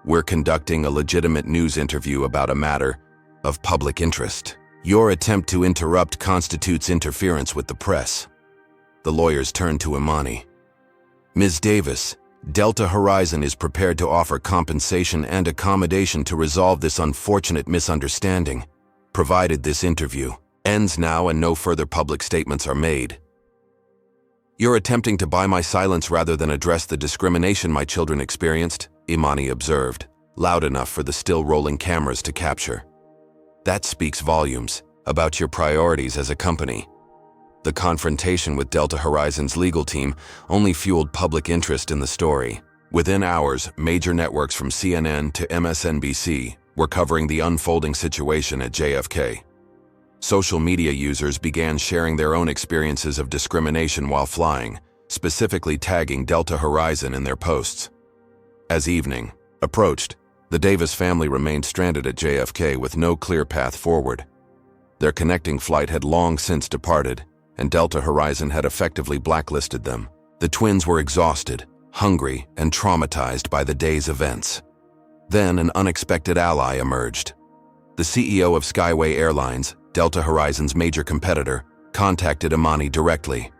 "We're conducting a legitimate news interview about a matter of public interest. Your attempt to interrupt constitutes interference with the press." The lawyers turned to Imani. "Ms. Davis, Delta Horizon is prepared to offer compensation and accommodation to resolve this unfortunate misunderstanding, provided this interview ends now and no further public statements are made." "You're attempting to buy my silence rather than address the discrimination my children experienced," Imani observed, loud enough for the still-rolling cameras to capture. "That speaks volumes about your priorities as a company." The confrontation with Delta Horizon's legal team only fueled public interest in the story. Within hours, major networks from CNN to MSNBC were covering the unfolding situation at JFK. Social media users began sharing their own experiences of discrimination while flying, specifically tagging Delta Horizon in their posts. As evening approached, the Davis family remained stranded at JFK with no clear path forward. Their connecting flight had long since departed, and Delta Horizon had effectively blacklisted them. The twins were exhausted, hungry, and traumatized by the day's events. Then an unexpected ally emerged. The CEO of Skyway Airlines, Delta Horizon's major competitor, contacted Imani directly.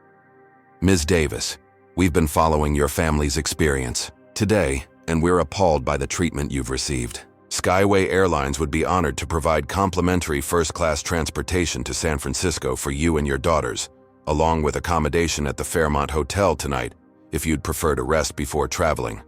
"Ms. Davis, we've been following your family's experience today, and we're appalled by the treatment you've received. Skyway Airlines would be honored to provide complimentary first-class transportation to San Francisco for you and your daughters, along with accommodation at the Fairmont Hotel tonight, if you'd prefer to rest before traveling."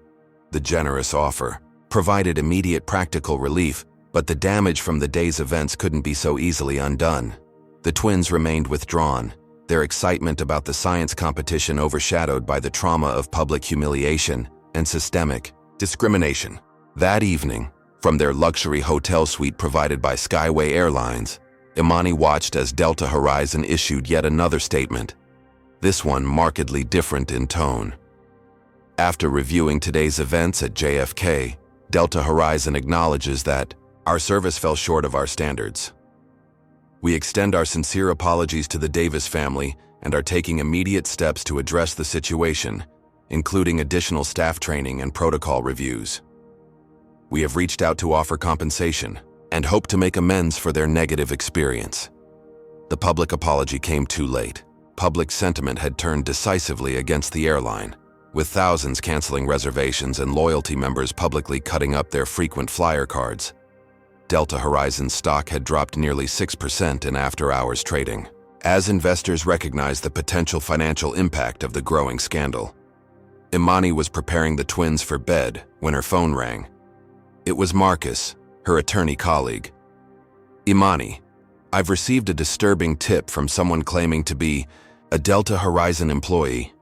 The generous offer provided immediate practical relief, but the damage from the day's events couldn't be so easily undone. The twins remained withdrawn, their excitement about the science competition overshadowed by the trauma of public humiliation and systemic discrimination. That evening, from their luxury hotel suite provided by Skyway Airlines, Imani watched as Delta Horizon issued yet another statement, this one markedly different in tone. After reviewing today's events at JFK, Delta Horizon acknowledges that our service fell short of our standards. "We extend our sincere apologies to the Davis family and are taking immediate steps to address the situation, including additional staff training and protocol reviews. We have reached out to offer compensation and hope to make amends for their negative experience." The public apology came too late. Public sentiment had turned decisively against the airline, with thousands canceling reservations and loyalty members publicly cutting up their frequent flyer cards. Delta Horizon's stock had dropped nearly 6% in after-hours trading, as investors recognized the potential financial impact of the growing scandal. Imani was preparing the twins for bed when her phone rang. It was Marcus, her attorney colleague. "Imani, I've received a disturbing tip from someone claiming to be a Delta Horizon employee.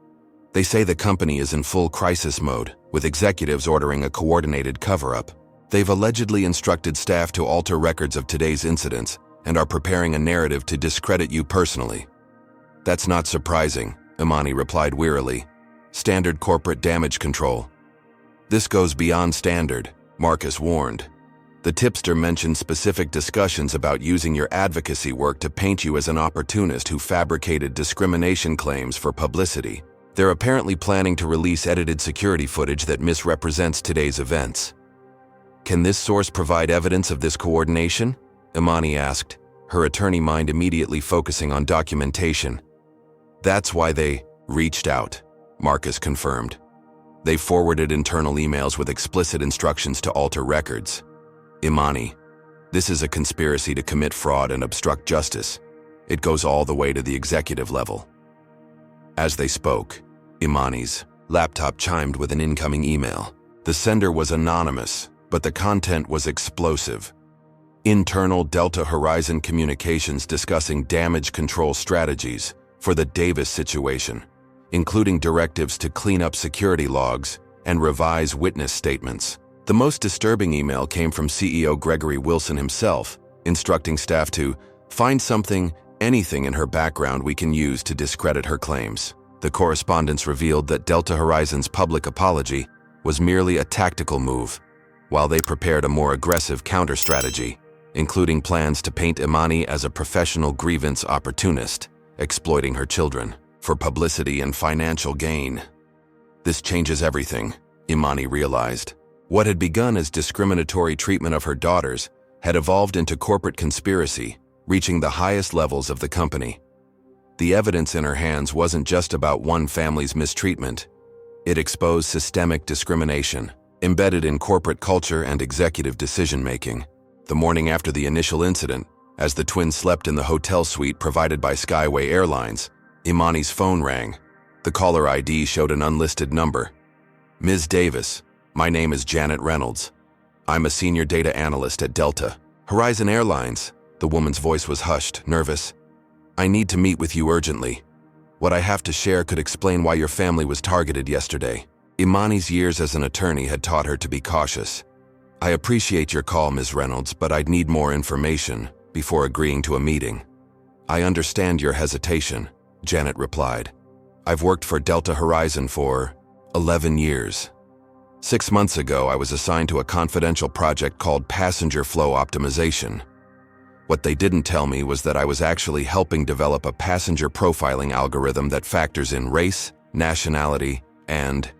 They say the company is in full crisis mode, with executives ordering a coordinated cover-up. They've allegedly instructed staff to alter records of today's incidents and are preparing a narrative to discredit you personally." "That's not surprising," Imani replied wearily. "Standard corporate damage control." "This goes beyond standard," Marcus warned. "The tipster mentioned specific discussions about using your advocacy work to paint you as an opportunist who fabricated discrimination claims for publicity. They're apparently planning to release edited security footage that misrepresents today's events." "Can this source provide evidence of this coordination?" Imani asked, her attorney mind immediately focusing on documentation. "That's why they reached out," Marcus confirmed. "They forwarded internal emails with explicit instructions to alter records." "Imani, this is a conspiracy to commit fraud and obstruct justice. It goes all the way to the executive level." As they spoke, Imani's laptop chimed with an incoming email. The sender was anonymous, but the content was explosive. Internal Delta Horizon communications discussing damage control strategies for the Davis situation, including directives to clean up security logs and revise witness statements. The most disturbing email came from CEO Gregory Wilson himself, instructing staff to find anything in her background we can use to discredit her claims. The correspondence revealed that Delta Horizon's public apology was merely a tactical move, while they prepared a more aggressive counter-strategy, including plans to paint Imani as a professional grievance opportunist, exploiting her children for publicity and financial gain. This changes everything, Imani realized. What had begun as discriminatory treatment of her daughters had evolved into corporate conspiracy, reaching the highest levels of the company. The evidence in her hands wasn't just about one family's mistreatment. It exposed systemic discrimination, embedded in corporate culture and executive decision-making. The morning after the initial incident, as the twins slept in the hotel suite provided by Skyway Airlines, Imani's phone rang. The caller ID showed an unlisted number. "Ms. Davis, my name is Janet Reynolds. I'm a senior data analyst at Delta Horizon Airlines." The woman's voice was hushed, nervous. "I need to meet with you urgently. What I have to share could explain why your family was targeted yesterday." Imani's years as an attorney had taught her to be cautious. "I appreciate your call, Ms. Reynolds, but I'd need more information before agreeing to a meeting." "I understand your hesitation," Janet replied. "I've worked for Delta Horizon for 11 years. 6 months ago, I was assigned to a confidential project called Passenger Flow Optimization. What they didn't tell me was that I was actually helping develop a passenger profiling algorithm that factors in race, nationality, and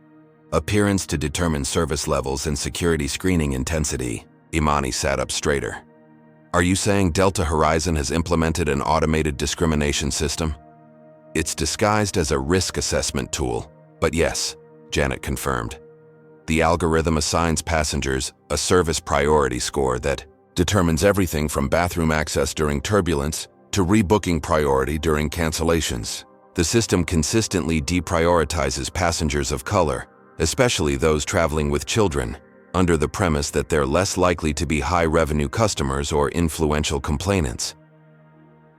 appearance to determine service levels and security screening intensity." Imani sat up straighter. "Are you saying Delta Horizon has implemented an automated discrimination system?" "It's disguised as a risk assessment tool, but yes," Janet confirmed. "The algorithm assigns passengers a service priority score that determines everything from bathroom access during turbulence to rebooking priority during cancellations. The system consistently deprioritizes passengers of color, especially those traveling with children, under the premise that they're less likely to be high-revenue customers or influential complainants."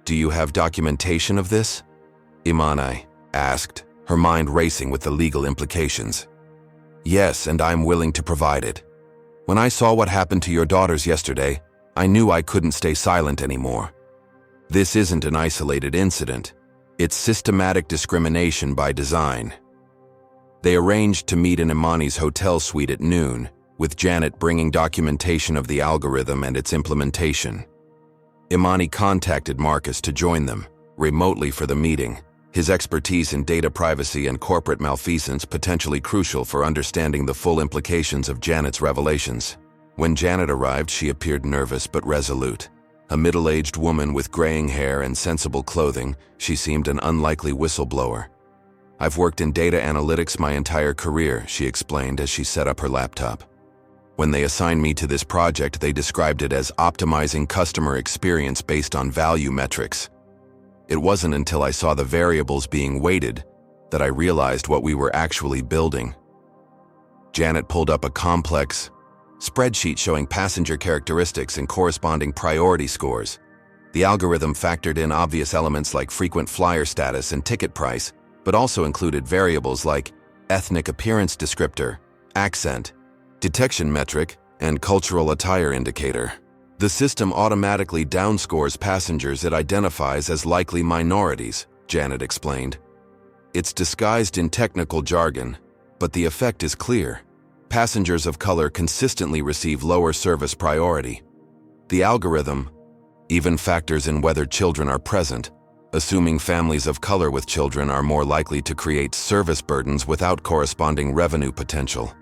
"Do you have documentation of this?" Imani asked, her mind racing with the legal implications. "Yes, and I'm willing to provide it. When I saw what happened to your daughters yesterday, I knew I couldn't stay silent anymore. This isn't an isolated incident. It's systematic discrimination by design." They arranged to meet in Imani's hotel suite at noon, with Janet bringing documentation of the algorithm and its implementation. Imani contacted Marcus to join them, remotely for the meeting, his expertise in data privacy and corporate malfeasance potentially crucial for understanding the full implications of Janet's revelations. When Janet arrived, she appeared nervous but resolute. A middle-aged woman with graying hair and sensible clothing, she seemed an unlikely whistleblower. "I've worked in data analytics my entire career," she explained as she set up her laptop. "When they assigned me to this project, they described it as optimizing customer experience based on value metrics. It wasn't until I saw the variables being weighted that I realized what we were actually building." Janet pulled up a complex spreadsheet showing passenger characteristics and corresponding priority scores. The algorithm factored in obvious elements like frequent flyer status and ticket price, but also included variables like ethnic appearance descriptor, accent, detection metric, and cultural attire indicator. The system automatically downscores passengers it identifies as likely minorities, Janet explained. "It's disguised in technical jargon, but the effect is clear. Passengers of color consistently receive lower service priority. The algorithm even factors in whether children are present, assuming families of color with children are more likely to create service burdens without corresponding revenue potential."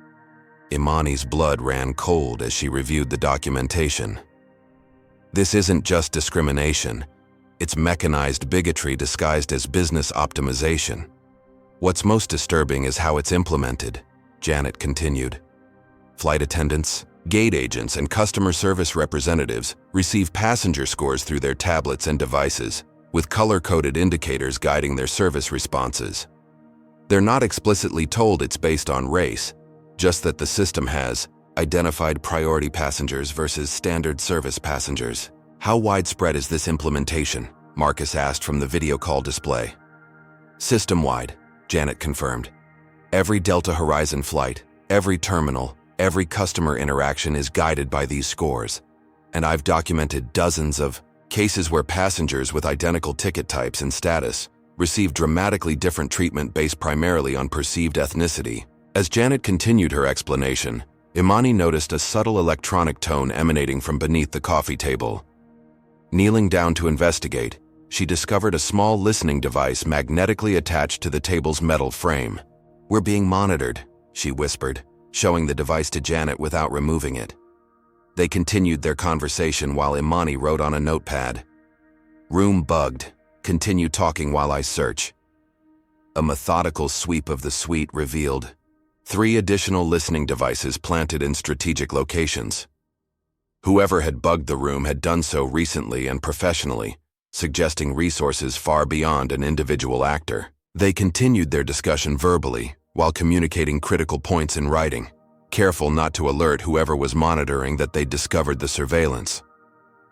Imani's blood ran cold as she reviewed the documentation. This isn't just discrimination. It's mechanized bigotry disguised as business optimization. "What's most disturbing is how it's implemented," Janet continued. "Flight attendants, gate agents, and customer service representatives receive passenger scores through their tablets and devices, with color-coded indicators guiding their service responses. They're not explicitly told it's based on race, just that the system has identified priority passengers versus standard service passengers. How widespread is this implementation? Marcus asked from the video call display. System-wide, Janet confirmed. Every Delta Horizon flight, every terminal, every customer interaction is guided by these scores. And I've documented dozens of cases where passengers with identical ticket types and status receive dramatically different treatment based primarily on perceived ethnicity. As Janet continued her explanation, Imani noticed a subtle electronic tone emanating from beneath the coffee table. Kneeling down to investigate, she discovered a small listening device magnetically attached to the table's metal frame. "We're being monitored," she whispered, showing the device to Janet without removing it. They continued their conversation while Imani wrote on a notepad. "Room bugged. Continue talking while I search." A methodical sweep of the suite revealed 3 additional listening devices planted in strategic locations. Whoever had bugged the room had done so recently and professionally, suggesting resources far beyond an individual actor. They continued their discussion verbally, while communicating critical points in writing, careful not to alert whoever was monitoring that they'd discovered the surveillance.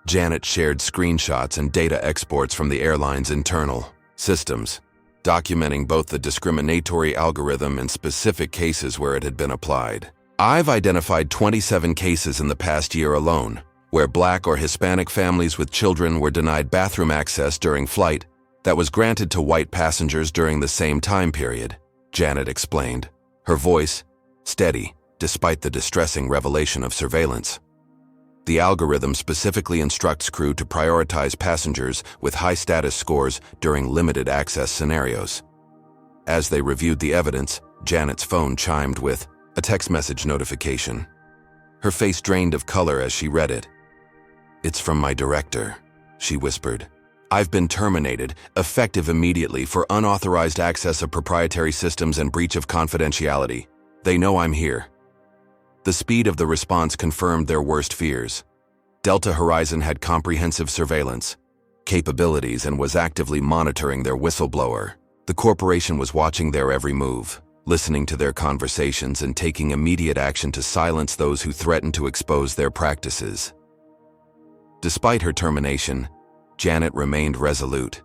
Janet shared screenshots and data exports from the airline's internal systems, documenting both the discriminatory algorithm and specific cases where it had been applied. "I've identified 27 cases in the past year alone, where Black or Hispanic families with children were denied bathroom access during flight that was granted to white passengers during the same time period," Janet explained, her voice steady despite the distressing revelation of surveillance. The algorithm specifically instructs crew to prioritize passengers with high status scores during limited access scenarios. As they reviewed the evidence, Janet's phone chimed with a text message notification. Her face drained of color as she read it. "It's from my director," she whispered. "I've been terminated, effective immediately, for unauthorized access of proprietary systems and breach of confidentiality. They know I'm here." The speed of the response confirmed their worst fears. Delta Horizon had comprehensive surveillance capabilities and was actively monitoring their whistleblower. The corporation was watching their every move, listening to their conversations and taking immediate action to silence those who threatened to expose their practices. Despite her termination, Janet remained resolute.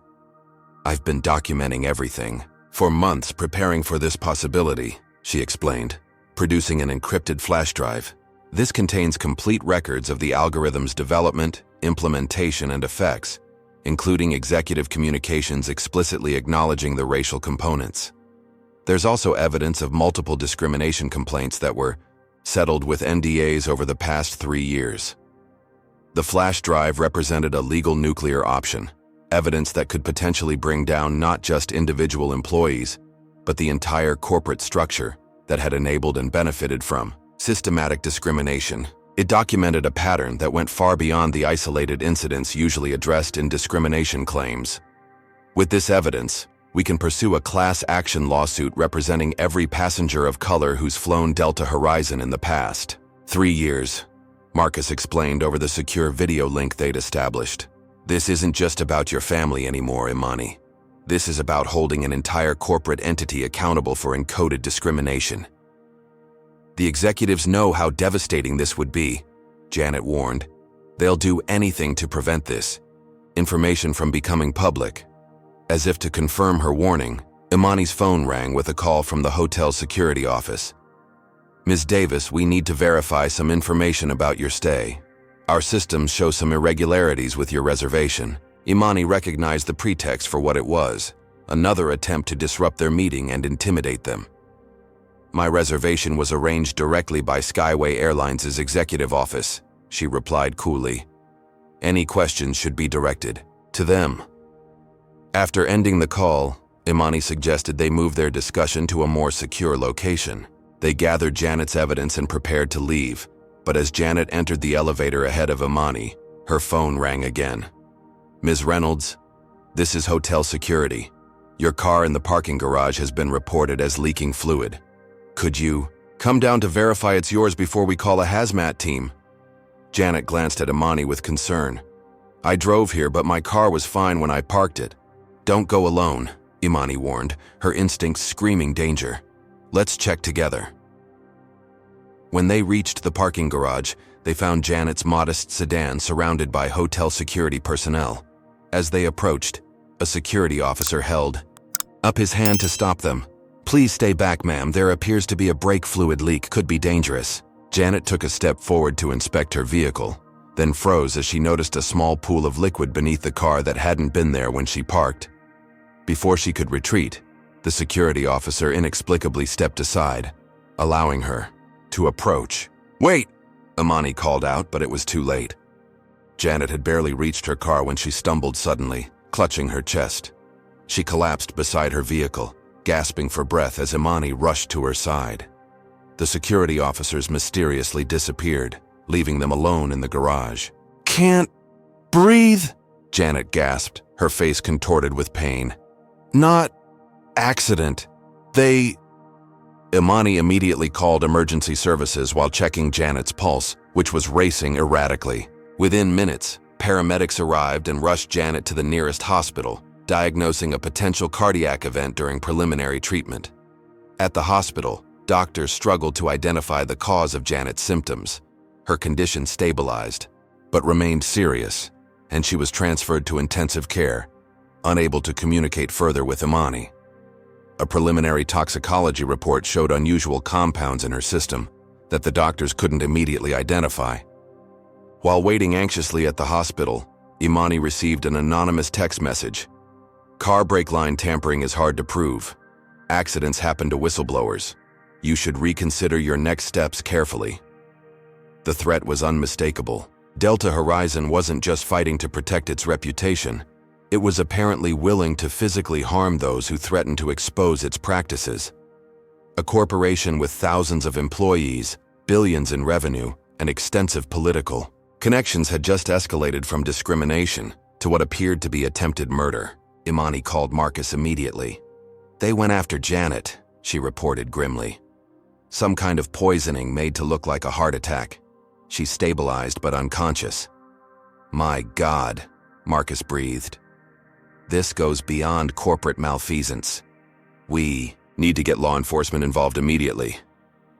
"I've been documenting everything for months, preparing for this possibility," she explained, producing an encrypted flash drive. "This contains complete records of the algorithm's development, implementation, and effects, including executive communications explicitly acknowledging the racial components. There's also evidence of multiple discrimination complaints that were settled with NDAs over the past 3 years." The flash drive represented a legal nuclear option, evidence that could potentially bring down not just individual employees, but the entire corporate structure that had enabled and benefited from systematic discrimination. It documented a pattern that went far beyond the isolated incidents usually addressed in discrimination claims. With this evidence, we can pursue a class action lawsuit representing every passenger of color who's flown Delta Horizon in the past 3 years, Marcus explained over the secure video link they'd established. "This isn't just about your family anymore, Imani. This is about holding an entire corporate entity accountable for encoded discrimination." "The executives know how devastating this would be," Janet warned. "They'll do anything to prevent this information from becoming public." As if to confirm her warning, Imani's phone rang with a call from the hotel security office. "Ms. Davis, we need to verify some information about your stay. Our systems show some irregularities with your reservation." Imani recognized the pretext for what it was, another attempt to disrupt their meeting and intimidate them. "My reservation was arranged directly by Skyway Airlines' executive office," she replied coolly. "Any questions should be directed to them." After ending the call, Imani suggested they move their discussion to a more secure location. They gathered Janet's evidence and prepared to leave, but as Janet entered the elevator ahead of Imani, her phone rang again. "Ms. Reynolds, this is hotel security. Your car in the parking garage has been reported as leaking fluid. Could you come down to verify it's yours before we call a hazmat team?" Janet glanced at Imani with concern. "I drove here, but my car was fine when I parked it. Don't go alone." Imani warned, her instincts screaming danger. "Let's check together." When they reached the parking garage, they found Janet's modest sedan surrounded by hotel security personnel. As they approached, a security officer held up his hand to stop them. "Please stay back, ma'am. There appears to be a brake fluid leak. Could be dangerous." Janet took a step forward to inspect her vehicle, then froze as she noticed a small pool of liquid beneath the car that hadn't been there when she parked. Before she could retreat, the security officer inexplicably stepped aside, allowing her to approach. "Wait!" Imani called out, but it was too late. Janet had barely reached her car when she stumbled suddenly, clutching her chest. She collapsed beside her vehicle, gasping for breath as Imani rushed to her side. The security officers mysteriously disappeared, leaving them alone in the garage. "Can't breathe," Janet gasped, her face contorted with pain. "Not accident. Imani immediately called emergency services while checking Janet's pulse, which was racing erratically. Within minutes, paramedics arrived and rushed Janet to the nearest hospital, diagnosing a potential cardiac event during preliminary treatment. At the hospital, doctors struggled to identify the cause of Janet's symptoms. Her condition stabilized, but remained serious, and she was transferred to intensive care, unable to communicate further with Imani. A preliminary toxicology report showed unusual compounds in her system that the doctors couldn't immediately identify. While waiting anxiously at the hospital, Imani received an anonymous text message. "Car brake line tampering is hard to prove. Accidents happen to whistleblowers. You should reconsider your next steps carefully." The threat was unmistakable. Delta Horizon wasn't just fighting to protect its reputation. It was apparently willing to physically harm those who threatened to expose its practices. A corporation with thousands of employees, billions in revenue, and extensive political connections had just escalated from discrimination to what appeared to be attempted murder. Imani called Marcus immediately. "They went after Janet," she reported grimly. "Some kind of poisoning made to look like a heart attack. She's stabilized but unconscious." "My God," Marcus breathed. "This goes beyond corporate malfeasance. We need to get law enforcement involved immediately.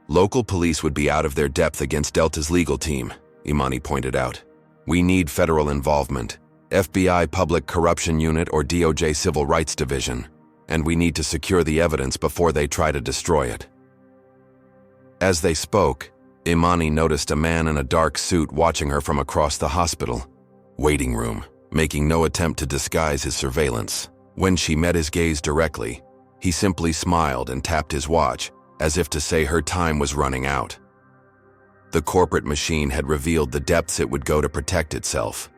Local police would be out of their depth against Delta's legal team," Imani pointed out. "We need federal involvement, FBI Public Corruption Unit or DOJ Civil Rights Division, and we need to secure the evidence before they try to destroy it." As they spoke, Imani noticed a man in a dark suit watching her from across the hospital waiting room, making no attempt to disguise his surveillance. When she met his gaze directly, he simply smiled and tapped his watch, as if to say her time was running out. The corporate machine had revealed the depths it would go to protect itself.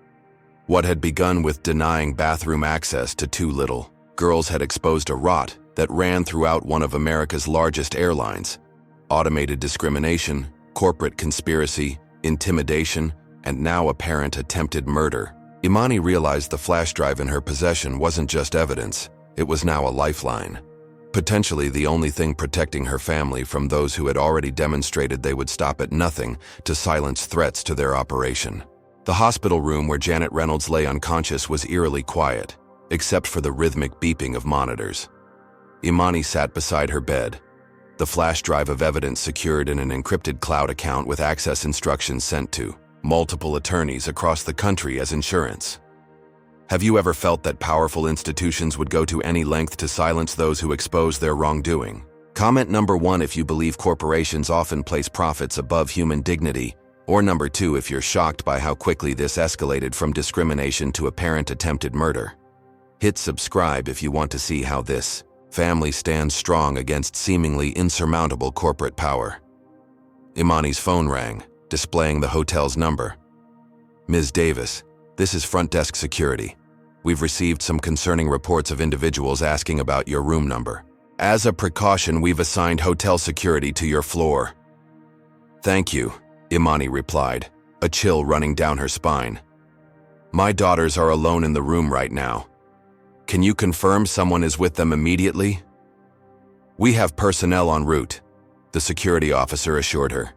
What had begun with denying bathroom access to too little girls had exposed a rot that ran throughout one of America's largest airlines. Automated discrimination, corporate conspiracy, intimidation, and now apparent attempted murder. Imani realized the flash drive in her possession wasn't just evidence, it was now a lifeline. Potentially the only thing protecting her family from those who had already demonstrated they would stop at nothing to silence threats to their operation. The hospital room where Janet Reynolds lay unconscious was eerily quiet, except for the rhythmic beeping of monitors. Imani sat beside her bed, the flash drive of evidence secured in an encrypted cloud account with access instructions sent to multiple attorneys across the country as insurance. Have you ever felt that powerful institutions would go to any length to silence those who expose their wrongdoing? Comment number 1 if you believe corporations often place profits above human dignity, or number 2 if you're shocked by how quickly this escalated from discrimination to apparent attempted murder. Hit subscribe if you want to see how this family stands strong against seemingly insurmountable corporate power. Imani's phone rang, displaying the hotel's number. "Ms. Davis, this is front desk security. We've received some concerning reports of individuals asking about your room number. As a precaution, we've assigned hotel security to your floor." "Thank you," Imani replied, a chill running down her spine. "My daughters are alone in the room right now. Can you confirm someone is with them immediately?" "We have personnel en route," the security officer assured her.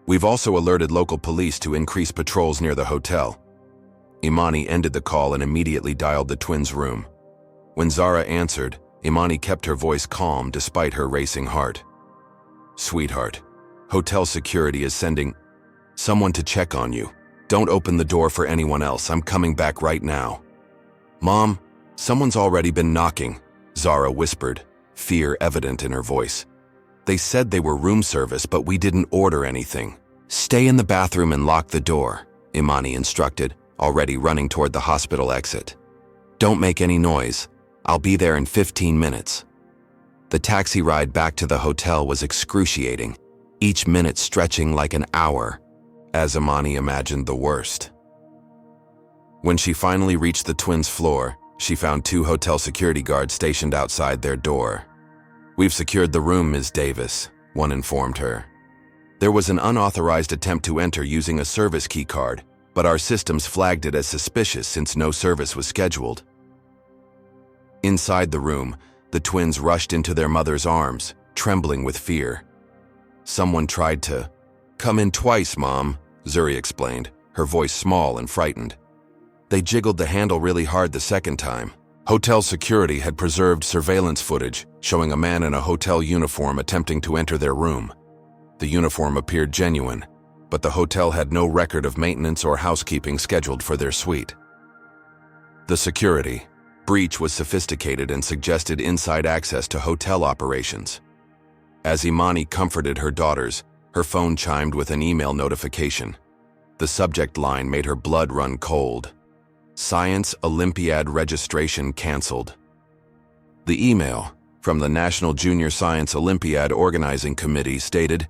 "We've also alerted local police to increase patrols near the hotel." Imani ended the call and immediately dialed the twins' room. When Zara answered, Imani kept her voice calm despite her racing heart. "Sweetheart, hotel security is sending someone to check on you. Don't open the door for anyone else. I'm coming back right now." "Mom, someone's already been knocking," Zara whispered, fear evident in her voice. "They said they were room service, but we didn't order anything." "Stay in the bathroom and lock the door," Imani instructed, already running toward the hospital exit. "Don't make any noise. I'll be there in 15 minutes. The taxi ride back to the hotel was excruciating, each minute stretching like an hour, as Imani imagined the worst. When she finally reached the twins' floor, she found 2 hotel security guards stationed outside their door. "We've secured the room, Ms. Davis," one informed her. "There was an unauthorized attempt to enter using a service key card, but our systems flagged it as suspicious since no service was scheduled." Inside the room, the twins rushed into their mother's arms, trembling with fear. "Someone tried to come in twice, Mom," Zuri explained, her voice small and frightened. "They jiggled the handle really hard the second time." Hotel security had preserved surveillance footage showing a man in a hotel uniform attempting to enter their room. The uniform appeared genuine, but the hotel had no record of maintenance or housekeeping scheduled for their suite. The security breach was sophisticated and suggested inside access to hotel operations. As Imani comforted her daughters, her phone chimed with an email notification. The subject line made her blood run cold. "Science Olympiad registration canceled." The email, from the National Junior Science Olympiad Organizing Committee, stated,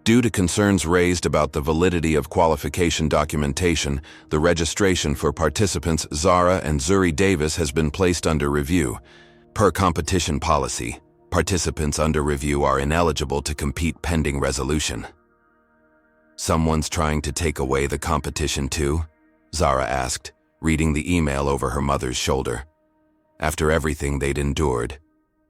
"Due to concerns raised about the validity of qualification documentation, the registration for participants Zara and Zuri Davis has been placed under review. Per competition policy, participants under review are ineligible to compete pending resolution." "Someone's trying to take away the competition too?" Zara asked, reading the email over her mother's shoulder. After everything they'd endured,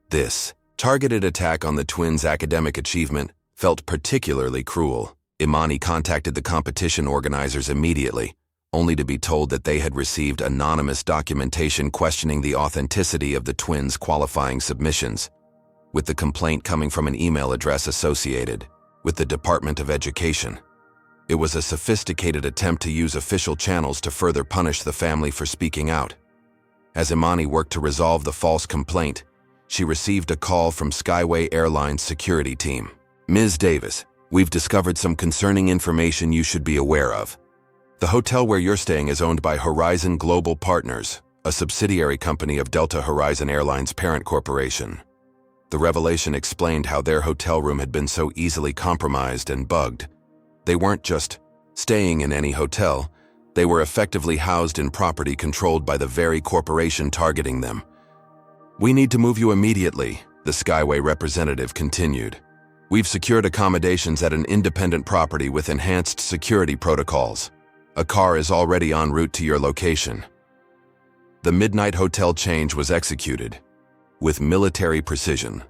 this targeted attack on the twins' academic achievement felt particularly cruel. Imani contacted the competition organizers immediately, only to be told that they had received anonymous documentation questioning the authenticity of the twins' qualifying submissions, with the complaint coming from an email address associated with the Department of Education. It was a sophisticated attempt to use official channels to further punish the family for speaking out. As Imani worked to resolve the false complaint, she received a call from Skyway Airline's security team. "Ms. Davis, we've discovered some concerning information you should be aware of. The hotel where you're staying is owned by Horizon Global Partners, a subsidiary company of Delta Horizon Airlines' parent corporation." The revelation explained how their hotel room had been so easily compromised and bugged. They weren't just staying in any hotel, they were effectively housed in property controlled by the very corporation targeting them. "We need to move you immediately," the Skyway representative continued. "We've secured accommodations at an independent property with enhanced security protocols. A car is already en route to your location." The midnight hotel change was executed with military precision.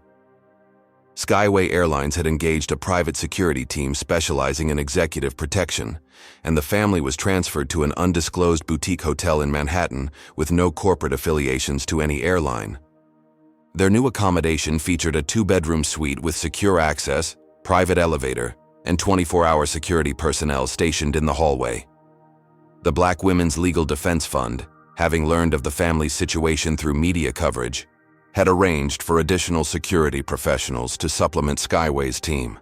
Skyway Airlines had engaged a private security team specializing in executive protection, and the family was transferred to an undisclosed boutique hotel in Manhattan with no corporate affiliations to any airline. Their new accommodation featured a 2-bedroom suite with secure access, private elevator, and 24-hour security personnel stationed in the hallway. The Black Women's Legal Defense Fund, having learned of the family's situation through media coverage, had arranged for additional security professionals to supplement Skyway's team.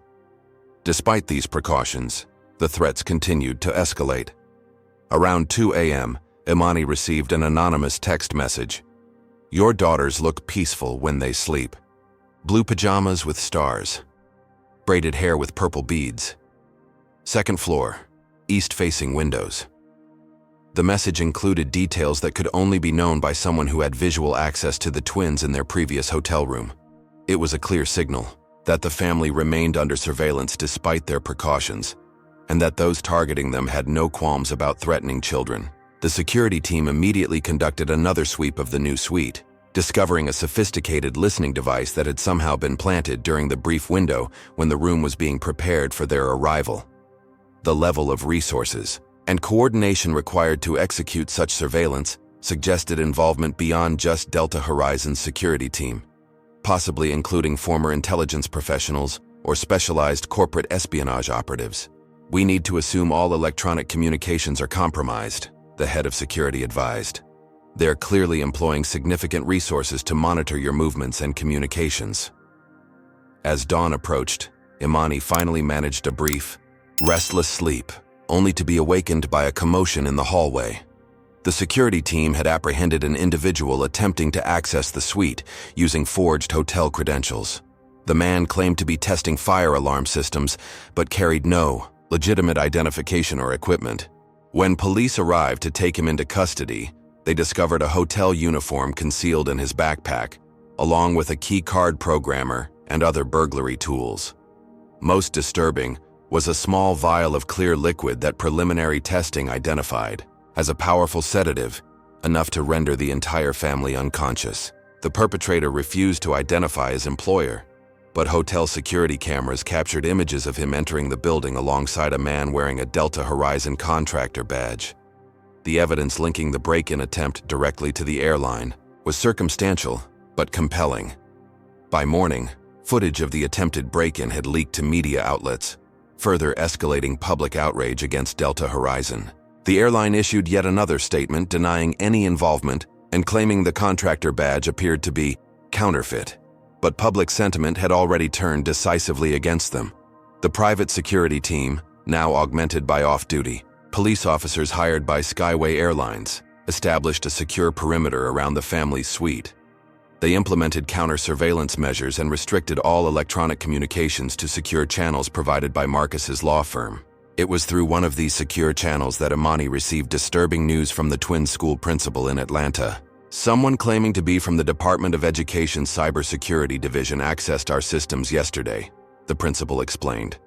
Despite these precautions, the threats continued to escalate. Around 2 a.m., Imani received an anonymous text message. "Your daughters look peaceful when they sleep. Blue pajamas with stars. Braided hair with purple beads. Second floor, east-facing windows." The message included details that could only be known by someone who had visual access to the twins in their previous hotel room. It was a clear signal that the family remained under surveillance despite their precautions, and that those targeting them had no qualms about threatening children. The security team immediately conducted another sweep of the new suite, discovering a sophisticated listening device that had somehow been planted during the brief window when the room was being prepared for their arrival. The level of resources and coordination required to execute such surveillance suggested involvement beyond just Delta Horizon's security team, possibly including former intelligence professionals or specialized corporate espionage operatives. "We need to assume all electronic communications are compromised," the head of security advised. "They're clearly employing significant resources to monitor your movements and communications." As dawn approached, Imani finally managed a brief, restless sleep, only to be awakened by a commotion in the hallway. The security team had apprehended an individual attempting to access the suite using forged hotel credentials. The man claimed to be testing fire alarm systems, but carried no legitimate identification or equipment. When police arrived to take him into custody, they discovered a hotel uniform concealed in his backpack, along with a key card programmer and other burglary tools. Most disturbing was a small vial of clear liquid that preliminary testing identified as a powerful sedative, enough to render the entire family unconscious. The perpetrator refused to identify his employer, but hotel security cameras captured images of him entering the building alongside a man wearing a Delta Horizon contractor badge. The evidence linking the break-in attempt directly to the airline was circumstantial but compelling. By morning, footage of the attempted break-in had leaked to media outlets, further escalating public outrage against Delta Horizon. The airline issued yet another statement denying any involvement and claiming the contractor badge appeared to be counterfeit. But public sentiment had already turned decisively against them. The private security team, now augmented by off-duty police officers hired by Skyway Airlines, established a secure perimeter around the family's suite. They implemented counter-surveillance measures and restricted all electronic communications to secure channels provided by Marcus's law firm. It was through one of these secure channels that Imani received disturbing news from the twin school principal in Atlanta. "Someone claiming to be from the Department of Education's Cybersecurity Division accessed our systems yesterday," the principal explained.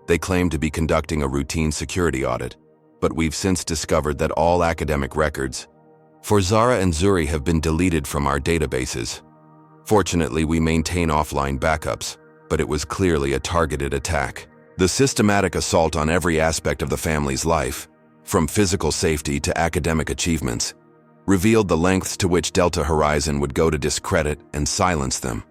"They claim to be conducting a routine security audit, but we've since discovered that all academic records for Zara and Zuri have been deleted from our databases. Fortunately, we maintain offline backups, but it was clearly a targeted attack. The systematic assault on every aspect of the family's life, from physical safety to academic achievements, revealed the lengths to which Delta Horizon would go to discredit and silence them.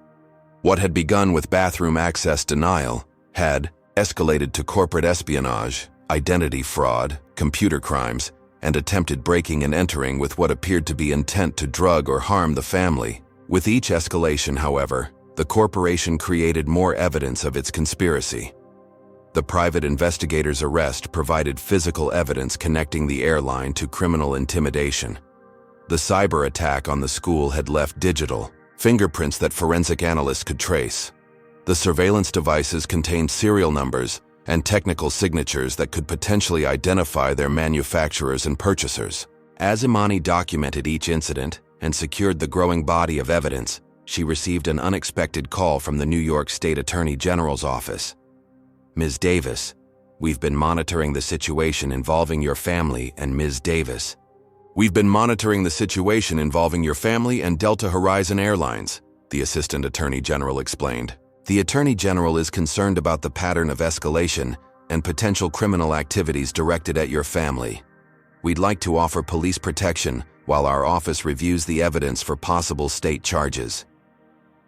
What had begun with bathroom access denial had escalated to corporate espionage, identity fraud, computer crimes, and attempted breaking and entering with what appeared to be intent to drug or harm the family. With each escalation, however, the corporation created more evidence of its conspiracy. The private investigator's arrest provided physical evidence connecting the airline to criminal intimidation. The cyber attack on the school had left digital fingerprints that forensic analysts could trace. The surveillance devices contained serial numbers and technical signatures that could potentially identify their manufacturers and purchasers. As Imani documented each incident and secured the growing body of evidence, she received an unexpected call from the New York State Attorney General's office. "Ms. Davis, we've been monitoring the situation involving your family and Ms. Davis. We've been monitoring the situation involving your family and Delta Horizon Airlines," the Assistant Attorney General explained. "The Attorney General is concerned about the pattern of escalation and potential criminal activities directed at your family. We'd like to offer police protection while our office reviews the evidence for possible state charges."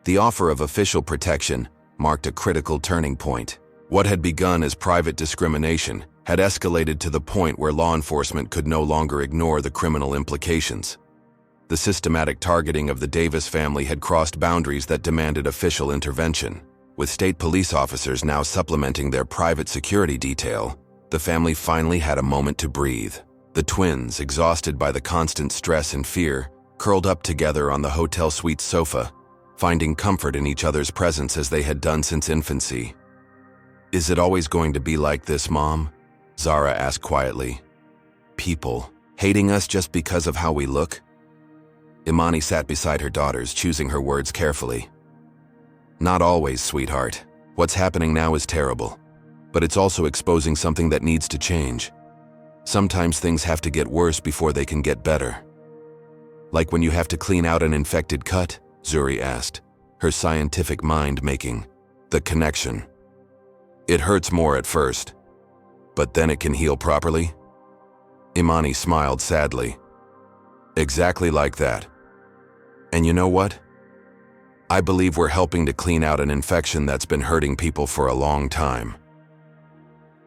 The offer of official protection marked a critical turning point. What had begun as private discrimination had escalated to the point where law enforcement could no longer ignore the criminal implications. The systematic targeting of the Davis family had crossed boundaries that demanded official intervention. With state police officers now supplementing their private security detail, the family finally had a moment to breathe. The twins, exhausted by the constant stress and fear, curled up together on the hotel suite sofa, finding comfort in each other's presence as they had done since infancy. "Is it always going to be like this, Mom?" Zara asked quietly. "People hating us just because of how we look?" Imani sat beside her daughters, choosing her words carefully. "Not always, sweetheart. What's happening now is terrible, but it's also exposing something that needs to change. Sometimes things have to get worse before they can get better." "Like when you have to clean out an infected cut?" Zuri asked, her scientific mind making the connection. "It hurts more at first, but then it can heal properly?" Imani smiled sadly. Exactly like that. And you know what? I believe we're helping to clean out an infection that's been hurting people for a long time.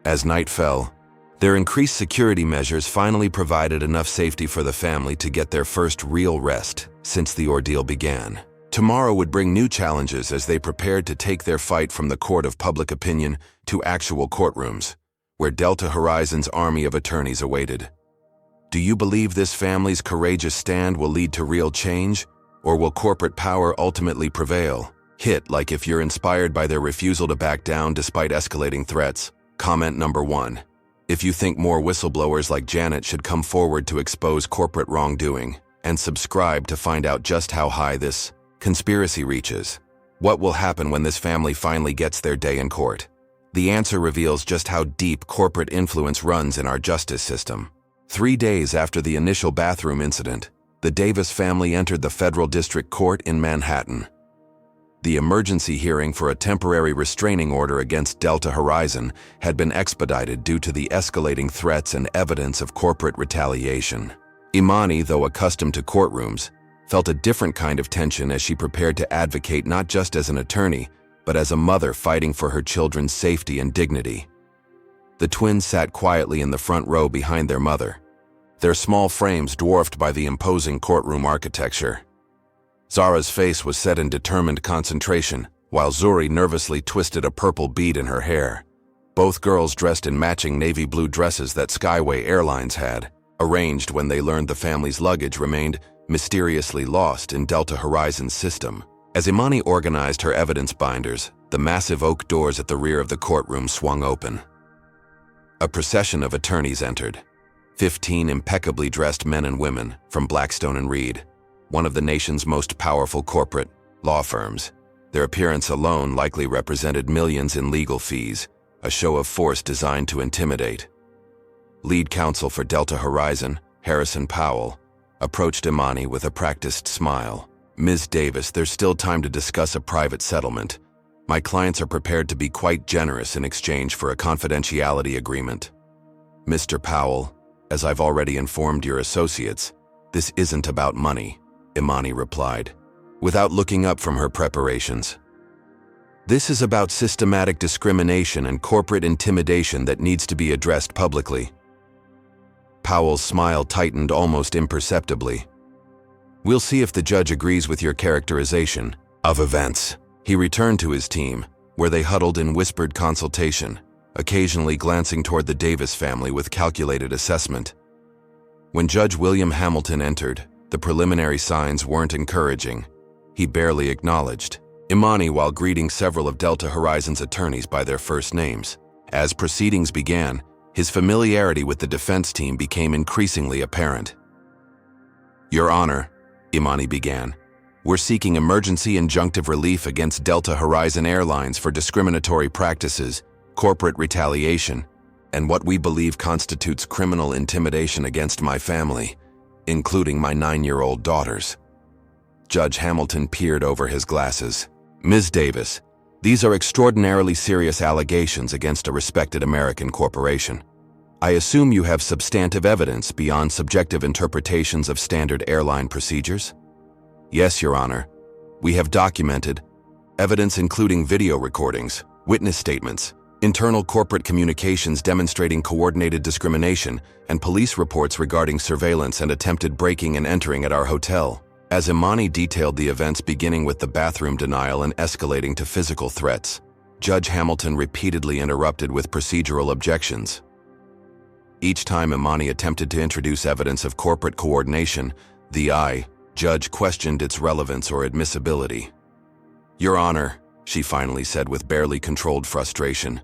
As night fell, their increased security measures finally provided enough safety for the family to get their first real rest since the ordeal began. Tomorrow would bring new challenges as they prepared to take their fight from the court of public opinion to actual courtrooms, where Delta Horizon's army of attorneys awaited. Do you believe this family's courageous stand will lead to real change, or will corporate power ultimately prevail? Hit like if you're inspired by their refusal to back down despite escalating threats. Comment number 1. If you think more whistleblowers like Janet should come forward to expose corporate wrongdoing, and subscribe to find out just how high this conspiracy reaches. What will happen when this family finally gets their day in court? The answer reveals just how deep corporate influence runs in our justice system. 3 days after the initial bathroom incident, the Davis family entered the federal district court in Manhattan. The emergency hearing for a temporary restraining order against Delta Horizon had been expedited due to the escalating threats and evidence of corporate retaliation. Imani, though accustomed to courtrooms, felt a different kind of tension as she prepared to advocate not just as an attorney, but as a mother fighting for her children's safety and dignity. The twins sat quietly in the front row behind their mother, their small frames dwarfed by the imposing courtroom architecture. Zara's face was set in determined concentration, while Zuri nervously twisted a purple bead in her hair. Both girls dressed in matching navy blue dresses that Skyway Airlines had, arranged when they learned the family's luggage remained mysteriously lost in Delta Horizon's system. As Imani organized her evidence binders, the massive oak doors at the rear of the courtroom swung open. A procession of attorneys entered. 15 impeccably dressed men and women from Blackstone and Reed, one of the nation's most powerful corporate law firms. Their appearance alone likely represented millions in legal fees, a show of force designed to intimidate. Lead counsel for Delta Horizon, Harrison Powell, approached Imani with a practiced smile. Ms. Davis, there's still time to discuss a private settlement. My clients are prepared to be quite generous in exchange for a confidentiality agreement. Mr. Powell, as I've already informed your associates, this isn't about money, Imani replied, without looking up from her preparations. This is about systematic discrimination and corporate intimidation that needs to be addressed publicly. Powell's smile tightened almost imperceptibly. We'll see if the judge agrees with your characterization of events. He returned to his team, where they huddled in whispered consultation, occasionally glancing toward the Davis family with calculated assessment. When Judge William Hamilton entered, the preliminary signs weren't encouraging. He barely acknowledged Imani while greeting several of Delta Horizon's attorneys by their first names. As proceedings began, his familiarity with the defense team became increasingly apparent. Your Honor, Imani began, we're seeking emergency injunctive relief against Delta Horizon Airlines for discriminatory practices, corporate retaliation, and what we believe constitutes criminal intimidation against my family, including my 9-year-old daughters. Judge Hamilton peered over his glasses. Ms. Davis, these are extraordinarily serious allegations against a respected American corporation. I assume you have substantive evidence beyond subjective interpretations of standard airline procedures? Yes, Your Honor. We have documented evidence including video recordings, witness statements, internal corporate communications demonstrating coordinated discrimination, and police reports regarding surveillance and attempted breaking and entering at our hotel. As Imani detailed the events beginning with the bathroom denial and escalating to physical threats, Judge Hamilton repeatedly interrupted with procedural objections. Each time Imani attempted to introduce evidence of corporate coordination, the judge questioned its relevance or admissibility. Your Honor, she finally said with barely controlled frustration,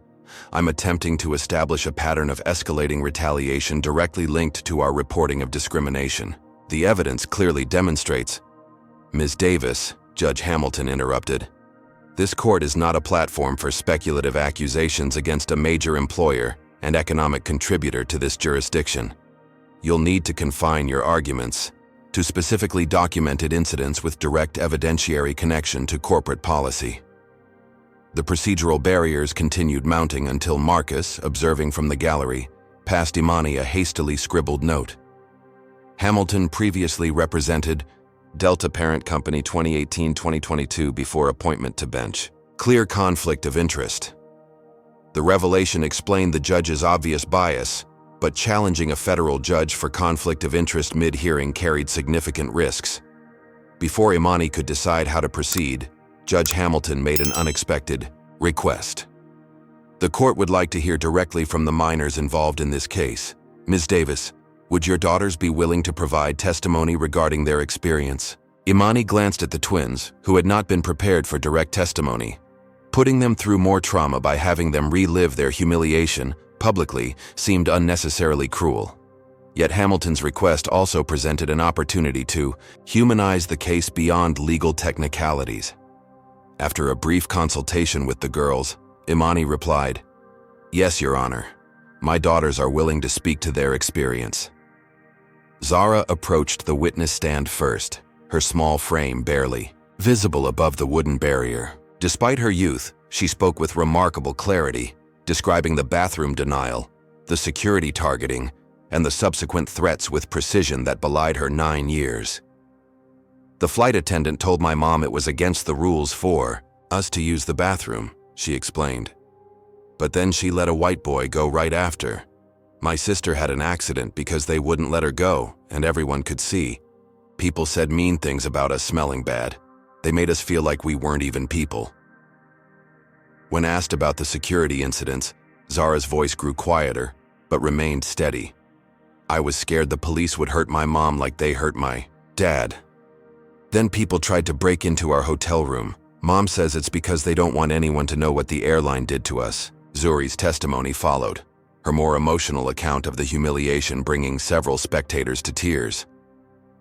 I'm attempting to establish a pattern of escalating retaliation directly linked to our reporting of discrimination. The evidence clearly demonstrates. Ms. Davis, Judge Hamilton interrupted. This court is not a platform for speculative accusations against a major employer and economic contributor to this jurisdiction. You'll need to confine your arguments to specifically documented incidents with direct evidentiary connection to corporate policy. The procedural barriers continued mounting until Marcus, observing from the gallery, passed Imani a hastily scribbled note. Hamilton previously represented Delta Parent Company 2018-2022 before appointment to bench. Clear conflict of interest. The revelation explained the judge's obvious bias, but challenging a federal judge for conflict of interest mid-hearing carried significant risks. Before Imani could decide how to proceed, Judge Hamilton made an unexpected request. The court would like to hear directly from the minors involved in this case. Ms. Davis, would your daughters be willing to provide testimony regarding their experience? Imani glanced at the twins, who had not been prepared for direct testimony. Putting them through more trauma by having them relive their humiliation publicly seemed unnecessarily cruel. Yet Hamilton's request also presented an opportunity to humanize the case beyond legal technicalities. After a brief consultation with the girls, Imani replied, "Yes, Your Honor. My daughters are willing to speak to their experience." Zara approached the witness stand first, her small frame barely visible above the wooden barrier. Despite her youth, she spoke with remarkable clarity, describing the bathroom denial, the security targeting, and the subsequent threats with precision that belied her 9 years. "The flight attendant told my mom it was against the rules for us to use the bathroom," she explained. "But then she let a white boy go right after. My sister had an accident because they wouldn't let her go, and everyone could see. People said mean things about us smelling bad. They made us feel like we weren't even people." When asked about the security incidents, Zara's voice grew quieter, but remained steady. "I was scared the police would hurt my mom like they hurt my dad. Then people tried to break into our hotel room. Mom says it's because they don't want anyone to know what the airline did to us." Zuri's testimony followed, her more emotional account of the humiliation bringing several spectators to tears.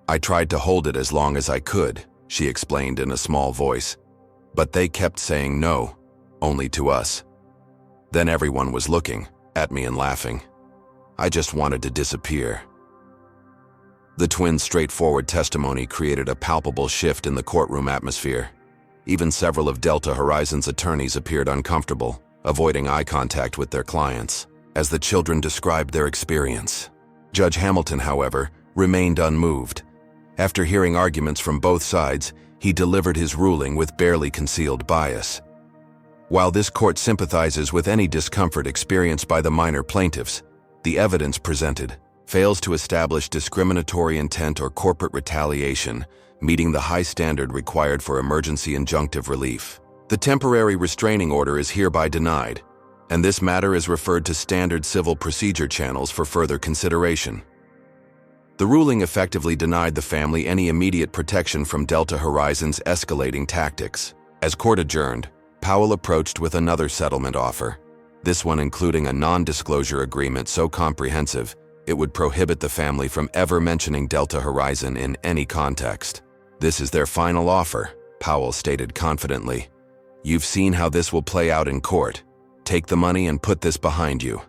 "I tried to hold it as long as I could," she explained in a small voice. "But they kept saying no, only to us. Then everyone was looking at me and laughing. I just wanted to disappear." The twins' straightforward testimony created a palpable shift in the courtroom atmosphere. Even several of Delta Horizon's attorneys appeared uncomfortable, avoiding eye contact with their clients, as the children described their experience. Judge Hamilton, however, remained unmoved. After hearing arguments from both sides, he delivered his ruling with barely concealed bias. While this court sympathizes with any discomfort experienced by the minor plaintiffs, the evidence presented fails to establish discriminatory intent or corporate retaliation, meeting the high standard required for emergency injunctive relief. The temporary restraining order is hereby denied, and this matter is referred to standard civil procedure channels for further consideration. The ruling effectively denied the family any immediate protection from Delta Horizon's escalating tactics. As court adjourned, Powell approached with another settlement offer, this one including a non-disclosure agreement so comprehensive it would prohibit the family from ever mentioning Delta Horizon in any context. "This is their final offer," Powell stated confidently. "You've seen how this will play out in court. Take the money and put this behind you."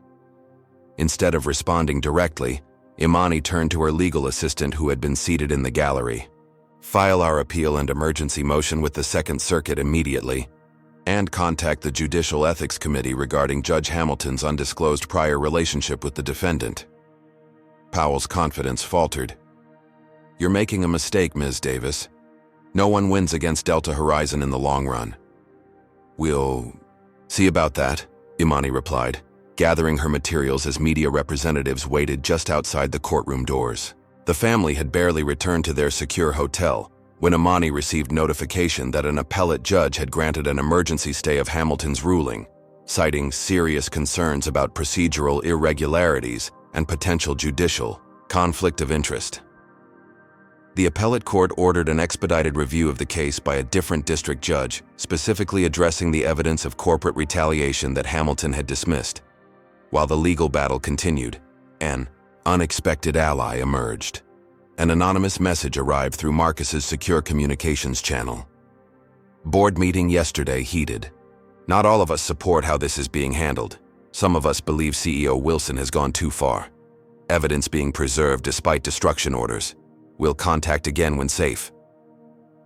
Instead of responding directly, Imani turned to her legal assistant who had been seated in the gallery. "File our appeal and emergency motion with the Second Circuit immediately, and contact the Judicial Ethics Committee regarding Judge Hamilton's undisclosed prior relationship with the defendant." Powell's confidence faltered. "You're making a mistake, Ms. Davis. No one wins against Delta Horizon in the long run." "We'll see about that," Imani replied, gathering her materials as media representatives waited just outside the courtroom doors. The family had barely returned to their secure hotel when Imani received notification that an appellate judge had granted an emergency stay of Hamilton's ruling, citing serious concerns about procedural irregularities and potential judicial conflict of interest. The appellate court ordered an expedited review of the case by a different district judge, specifically addressing the evidence of corporate retaliation that Hamilton had dismissed. While the legal battle continued, an unexpected ally emerged. An anonymous message arrived through Marcus's secure communications channel. "Board meeting yesterday heated. Not all of us support how this is being handled. Some of us believe CEO Wilson has gone too far. Evidence being preserved despite destruction orders. We'll contact again when safe."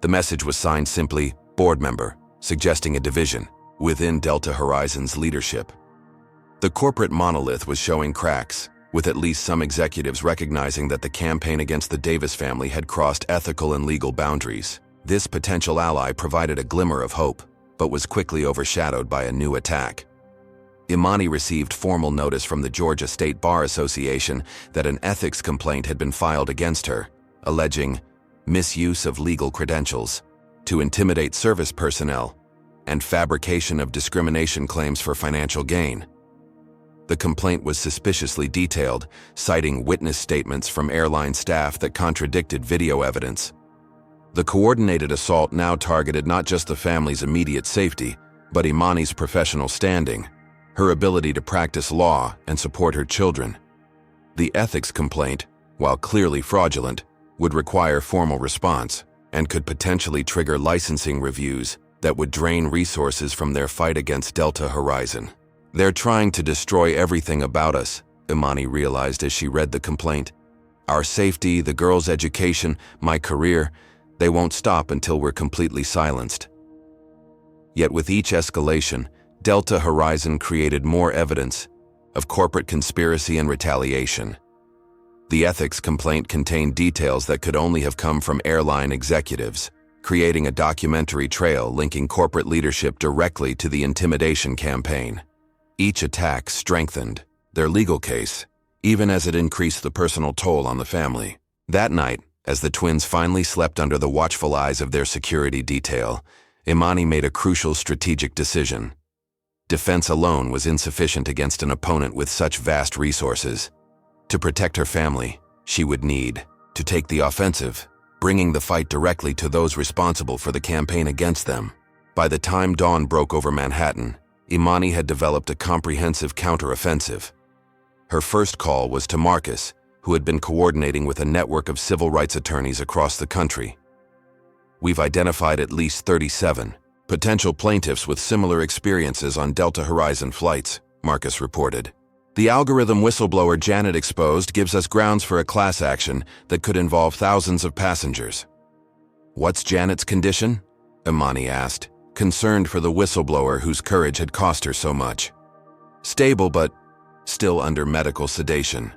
The message was signed simply, "Board Member," suggesting a division within Delta Horizon's leadership. The corporate monolith was showing cracks, with at least some executives recognizing that the campaign against the Davis family had crossed ethical and legal boundaries. This potential ally provided a glimmer of hope, but was quickly overshadowed by a new attack. Imani received formal notice from the Georgia State Bar Association that an ethics complaint had been filed against her, alleging misuse of legal credentials to intimidate service personnel and fabrication of discrimination claims for financial gain. The complaint was suspiciously detailed, citing witness statements from airline staff that contradicted video evidence. The coordinated assault now targeted not just the family's immediate safety, but Imani's professional standing, her ability to practice law and support her children. The ethics complaint, while clearly fraudulent, would require formal response and could potentially trigger licensing reviews that would drain resources from their fight against Delta Horizon. "They're trying to destroy everything about us," Imani realized as she read the complaint. "Our safety, the girls' education, my career, they won't stop until we're completely silenced." Yet with each escalation, Delta Horizon created more evidence of corporate conspiracy and retaliation. The ethics complaint contained details that could only have come from airline executives, creating a documentary trail linking corporate leadership directly to the intimidation campaign. Each attack strengthened their legal case, even as it increased the personal toll on the family. That night, as the twins finally slept under the watchful eyes of their security detail, Imani made a crucial strategic decision. Defense alone was insufficient against an opponent with such vast resources. To protect her family, she would need to take the offensive, bringing the fight directly to those responsible for the campaign against them. By the time dawn broke over Manhattan, Imani had developed a comprehensive counteroffensive. Her first call was to Marcus, who had been coordinating with a network of civil rights attorneys across the country. "We've identified at least 37 potential plaintiffs with similar experiences on Delta Horizon flights," Marcus reported. "The algorithm whistleblower Janet exposed gives us grounds for a class action that could involve thousands of passengers." "What's Janet's condition?" Imani asked, concerned for the whistleblower whose courage had cost her so much. "Stable, but still under medical sedation."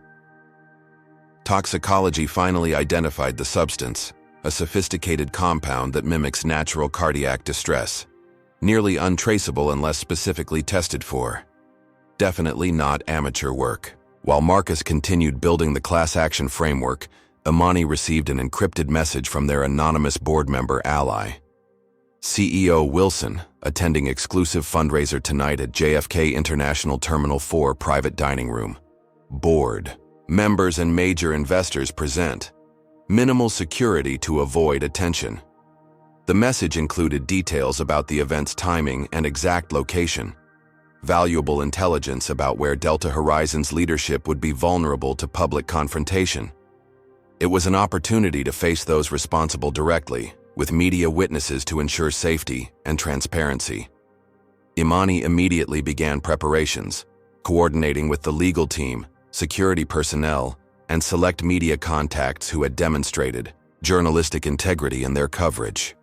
Toxicology finally identified the substance, a sophisticated compound that mimics natural cardiac distress, nearly untraceable unless specifically tested for. Definitely not amateur work. While Marcus continued building the class action framework, Imani received an encrypted message from their anonymous board member ally. "CEO Wilson, attending exclusive fundraiser tonight at JFK International Terminal 4 private dining room. Board members and major investors present. Minimal security to avoid attention." The message included details about the event's timing and exact location, valuable intelligence about where Delta Horizon's leadership would be vulnerable to public confrontation. It was an opportunity to face those responsible directly, with media witnesses to ensure safety and transparency. Imani immediately began preparations, coordinating with the legal team, security personnel, and select media contacts who had demonstrated journalistic integrity in their coverage.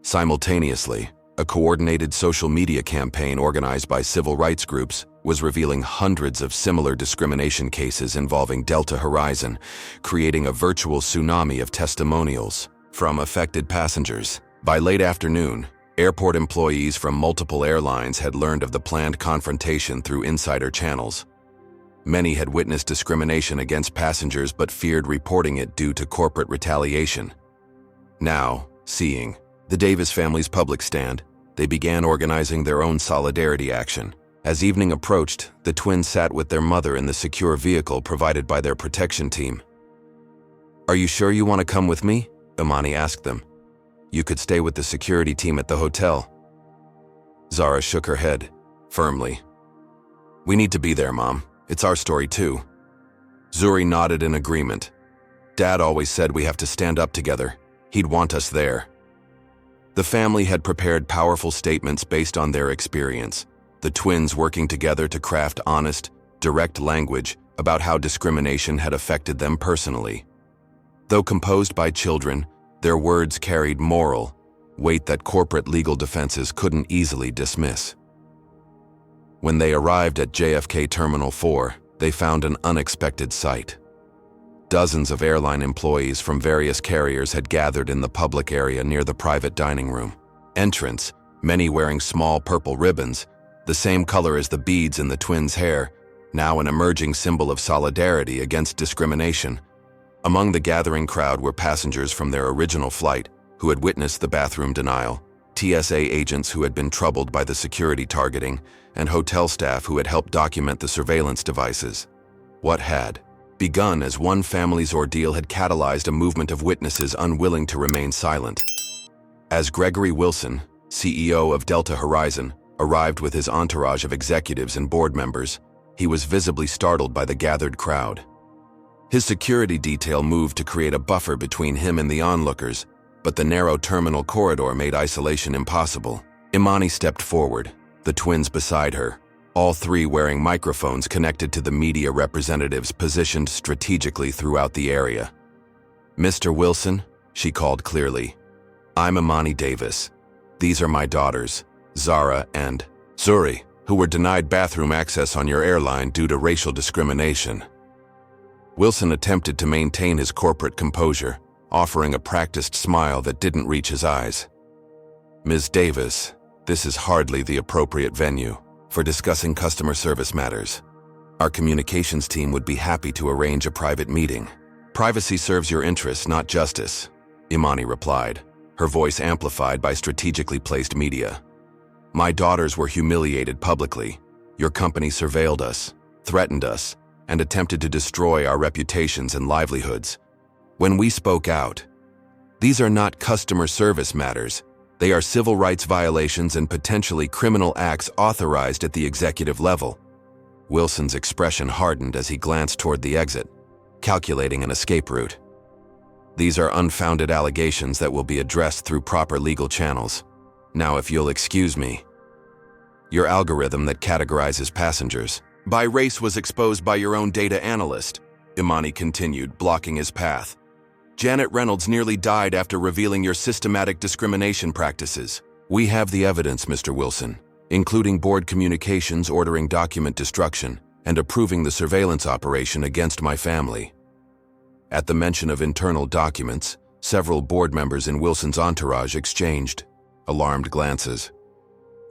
Simultaneously, a coordinated social media campaign organized by civil rights groups was revealing hundreds of similar discrimination cases involving Delta Horizon, creating a virtual tsunami of testimonials from affected passengers. By late afternoon, airport employees from multiple airlines had learned of the planned confrontation through insider channels. Many had witnessed discrimination against passengers but feared reporting it due to corporate retaliation. Now, seeing the Davis family's public stand, they began organizing their own solidarity action. As evening approached, the twins sat with their mother in the secure vehicle provided by their protection team. "Are you sure you want to come with me?" Imani asked them. "You could stay with the security team at the hotel." Zara shook her head, firmly. "We need to be there, Mom. It's our story too." Zuri nodded in agreement. "Dad always said we have to stand up together. He'd want us there." The family had prepared powerful statements based on their experience, the twins working together to craft honest, direct language about how discrimination had affected them personally. Though composed by children, their words carried moral weight that corporate legal defenses couldn't easily dismiss. When they arrived at JFK Terminal 4, they found an unexpected sight. Dozens of airline employees from various carriers had gathered in the public area near the private dining room. Entrants, many wearing small purple ribbons, the same color as the beads in the twins' hair, now an emerging symbol of solidarity against discrimination. Among the gathering crowd were passengers from their original flight who had witnessed the bathroom denial, TSA agents who had been troubled by the security targeting, and hotel staff who had helped document the surveillance devices. What had begun as one family's ordeal had catalyzed a movement of witnesses unwilling to remain silent. As Gregory Wilson, CEO of Delta Horizon, arrived with his entourage of executives and board members, he was visibly startled by the gathered crowd. His security detail moved to create a buffer between him and the onlookers, but the narrow terminal corridor made isolation impossible. Imani stepped forward, the twins beside her, all three wearing microphones connected to the media representatives positioned strategically throughout the area. "Mr. Wilson," she called clearly, "I'm Imani Davis. These are my daughters, Zara and Zuri, who were denied bathroom access on your airline due to racial discrimination." Wilson attempted to maintain his corporate composure, offering a practiced smile that didn't reach his eyes. "Ms. Davis, this is hardly the appropriate venue for discussing customer service matters. Our communications team would be happy to arrange a private meeting. Privacy serves your interests, not justice," Imani replied, her voice amplified by strategically placed media. "My daughters were humiliated publicly. Your company surveilled us, threatened us, and attempted to destroy our reputations and livelihoods. When we spoke out, these are not customer service matters. They are civil rights violations and potentially criminal acts authorized at the executive level." Wilson's expression hardened as he glanced toward the exit, calculating an escape route. "These are unfounded allegations that will be addressed through proper legal channels. Now, if you'll excuse me. Your algorithm that categorizes passengers by race was exposed by your own data analyst," Imani continued, blocking his path. "Janet Reynolds nearly died after revealing your systematic discrimination practices. We have the evidence, Mr. Wilson, including board communications ordering document destruction and approving the surveillance operation against my family." At the mention of internal documents, several board members in Wilson's entourage exchanged alarmed glances.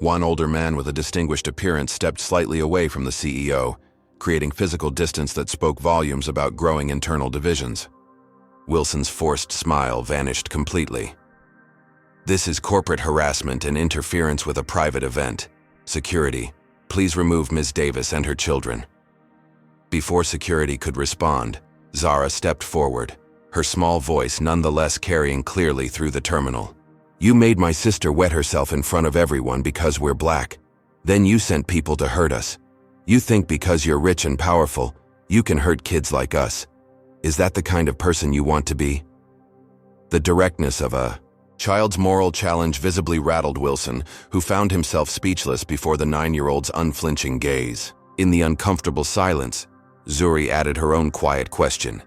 One older man with a distinguished appearance stepped slightly away from the CEO, creating physical distance that spoke volumes about growing internal divisions. Wilson's forced smile vanished completely. "This is corporate harassment and interference with a private event. Security, please remove Ms. Davis and her children." Before security could respond, Zara stepped forward, her small voice nonetheless carrying clearly through the terminal. "You made my sister wet herself in front of everyone because we're black. Then you sent people to hurt us. You think because you're rich and powerful, you can hurt kids like us. Is that the kind of person you want to be?" The directness of a child's moral challenge visibly rattled Wilson, who found himself speechless before the 9-year-old's unflinching gaze. In the uncomfortable silence, Zuri added her own quiet question.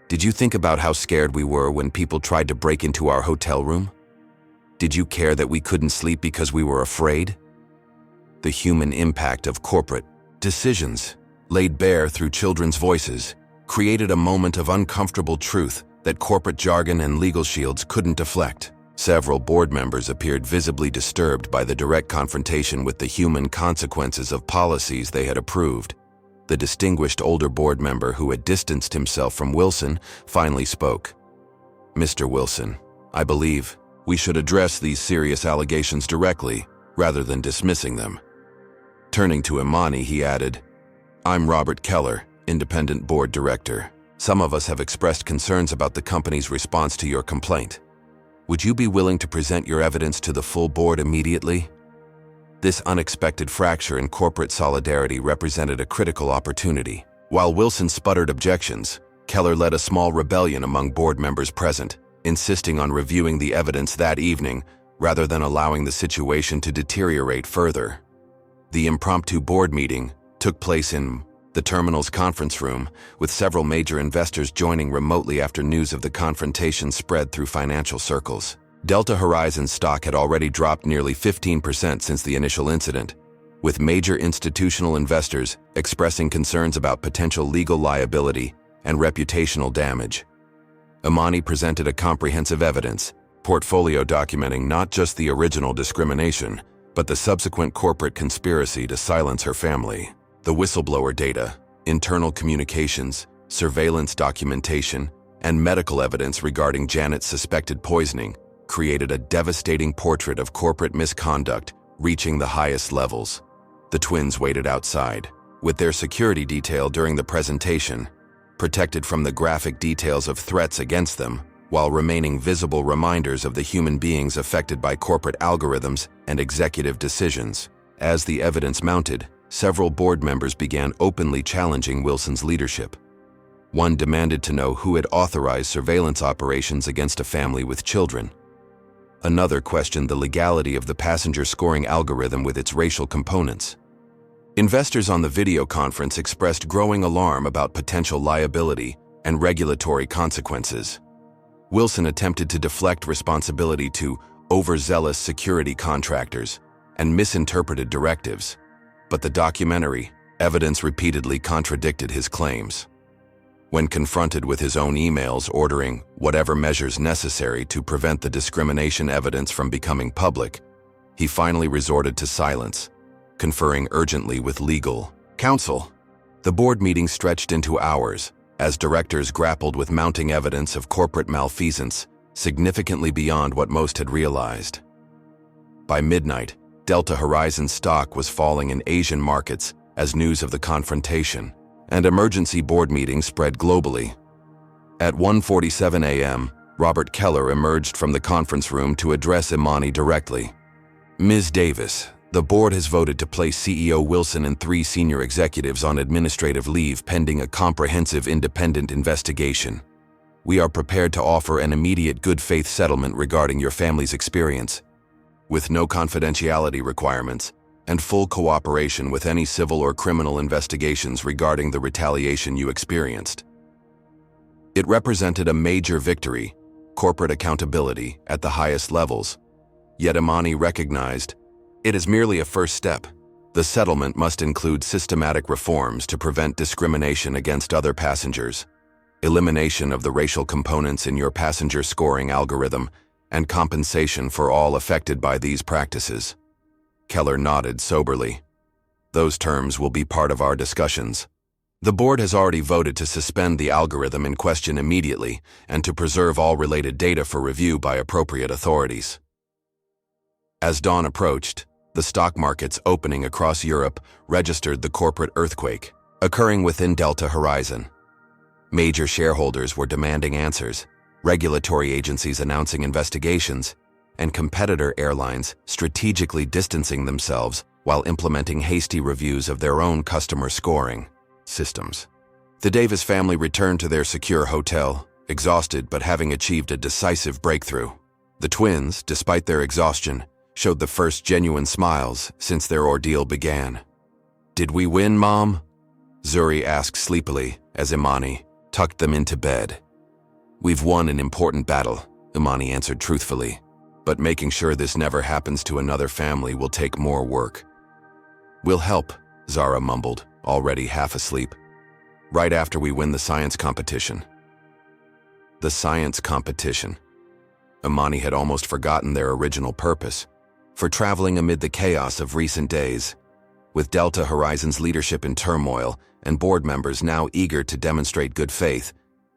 "Did you think about how scared we were when people tried to break into our hotel room? Did you care that we couldn't sleep because we were afraid?" The human impact of corporate decisions, laid bare through children's voices, created a moment of uncomfortable truth that corporate jargon and legal shields couldn't deflect. Several board members appeared visibly disturbed by the direct confrontation with the human consequences of policies they had approved. The distinguished older board member who had distanced himself from Wilson finally spoke. "Mr. Wilson, I believe we should address these serious allegations directly rather than dismissing them." Turning to Imani, he added, "I'm Robert Keller, independent board director. Some of us have expressed concerns about the company's response to your complaint. Would you be willing to present your evidence to the full board immediately?" This unexpected fracture in corporate solidarity represented a critical opportunity. While Wilson sputtered objections, Keller led a small rebellion among board members present, insisting on reviewing the evidence that evening rather than allowing the situation to deteriorate further. The impromptu board meeting took place in the terminal's conference room, with several major investors joining remotely after news of the confrontation spread through financial circles. Delta Horizon stock had already dropped nearly 15% since the initial incident, with major institutional investors expressing concerns about potential legal liability and reputational damage. Imani presented a comprehensive evidence portfolio documenting not just the original discrimination, but the subsequent corporate conspiracy to silence her family. The whistleblower data, internal communications, surveillance documentation, and medical evidence regarding Janet's suspected poisoning created a devastating portrait of corporate misconduct reaching the highest levels. The twins waited outside, with their security detail during the presentation, protected from the graphic details of threats against them, while remaining visible reminders of the human beings affected by corporate algorithms and executive decisions. As the evidence mounted, several board members began openly challenging Wilson's leadership. One demanded to know who had authorized surveillance operations against a family with children. Another questioned the legality of the passenger scoring algorithm with its racial components. Investors on the video conference expressed growing alarm about potential liability and regulatory consequences. Wilson attempted to deflect responsibility to overzealous security contractors and misinterpreted directives, but the documentary evidence repeatedly contradicted his claims. When confronted with his own emails ordering whatever measures necessary to prevent the discrimination evidence from becoming public, he finally resorted to silence, conferring urgently with legal counsel. The board meeting stretched into hours as directors grappled with mounting evidence of corporate malfeasance, significantly beyond what most had realized. By midnight, Delta Horizon stock was falling in Asian markets as news of the confrontation and emergency board meetings spread globally. At 1:47 a.m., Robert Keller emerged from the conference room to address Imani directly. Ms. Davis, the board has voted to place CEO Wilson and 3 senior executives on administrative leave pending a comprehensive independent investigation. We are prepared to offer an immediate good faith settlement regarding your family's experience, with no confidentiality requirements, and full cooperation with any civil or criminal investigations regarding the retaliation you experienced. It represented a major victory, corporate accountability at the highest levels. Yet Imani recognized, it is merely a first step. The settlement must include systematic reforms to prevent discrimination against other passengers, elimination of the racial components in your passenger scoring algorithm, and compensation for all affected by these practices. Keller nodded soberly. Those terms will be part of our discussions. The board has already voted to suspend the algorithm in question immediately and to preserve all related data for review by appropriate authorities. As dawn approached, the stock markets opening across Europe registered the corporate earthquake occurring within Delta Horizon. Major shareholders were demanding answers, regulatory agencies announcing investigations, and competitor airlines strategically distancing themselves while implementing hasty reviews of their own customer scoring systems. The Davis family returned to their secure hotel, exhausted but having achieved a decisive breakthrough. The twins, despite their exhaustion, showed the first genuine smiles since their ordeal began. "Did we win, Mom?" Zuri asked sleepily as Imani tucked them into bed. "We've won an important battle," Imani answered truthfully, "but making sure this never happens to another family will take more work." "We'll help," Zara mumbled, already half asleep. "Right after we win the science competition." The science competition. Imani had almost forgotten their original purpose, for traveling amid the chaos of recent days. With Delta Horizon's leadership in turmoil and board members now eager to demonstrate good faith,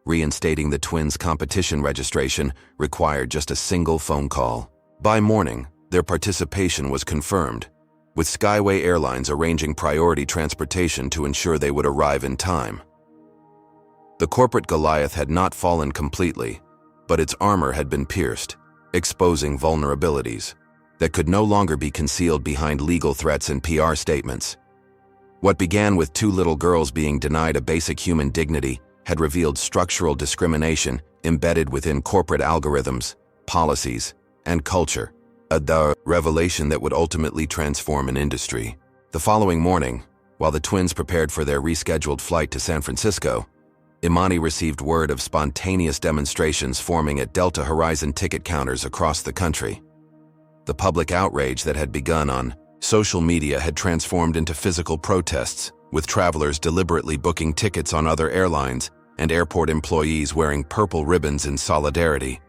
reinstating the twins' competition registration required just a single phone call. By morning, their participation was confirmed, with Skyway Airlines arranging priority transportation to ensure they would arrive in time. The corporate Goliath had not fallen completely, but its armor had been pierced, exposing vulnerabilities that could no longer be concealed behind legal threats and PR statements. What began with 2 little girls being denied a basic human dignity had revealed structural discrimination embedded within corporate algorithms, policies, and culture, a revelation that would ultimately transform an industry. The following morning, while the twins prepared for their rescheduled flight to San Francisco, Imani received word of spontaneous demonstrations forming at Delta Horizon ticket counters across the country. The public outrage that had begun on Social media had transformed into physical protests, with travelers deliberately booking tickets on other airlines and airport employees wearing purple ribbons in solidarity.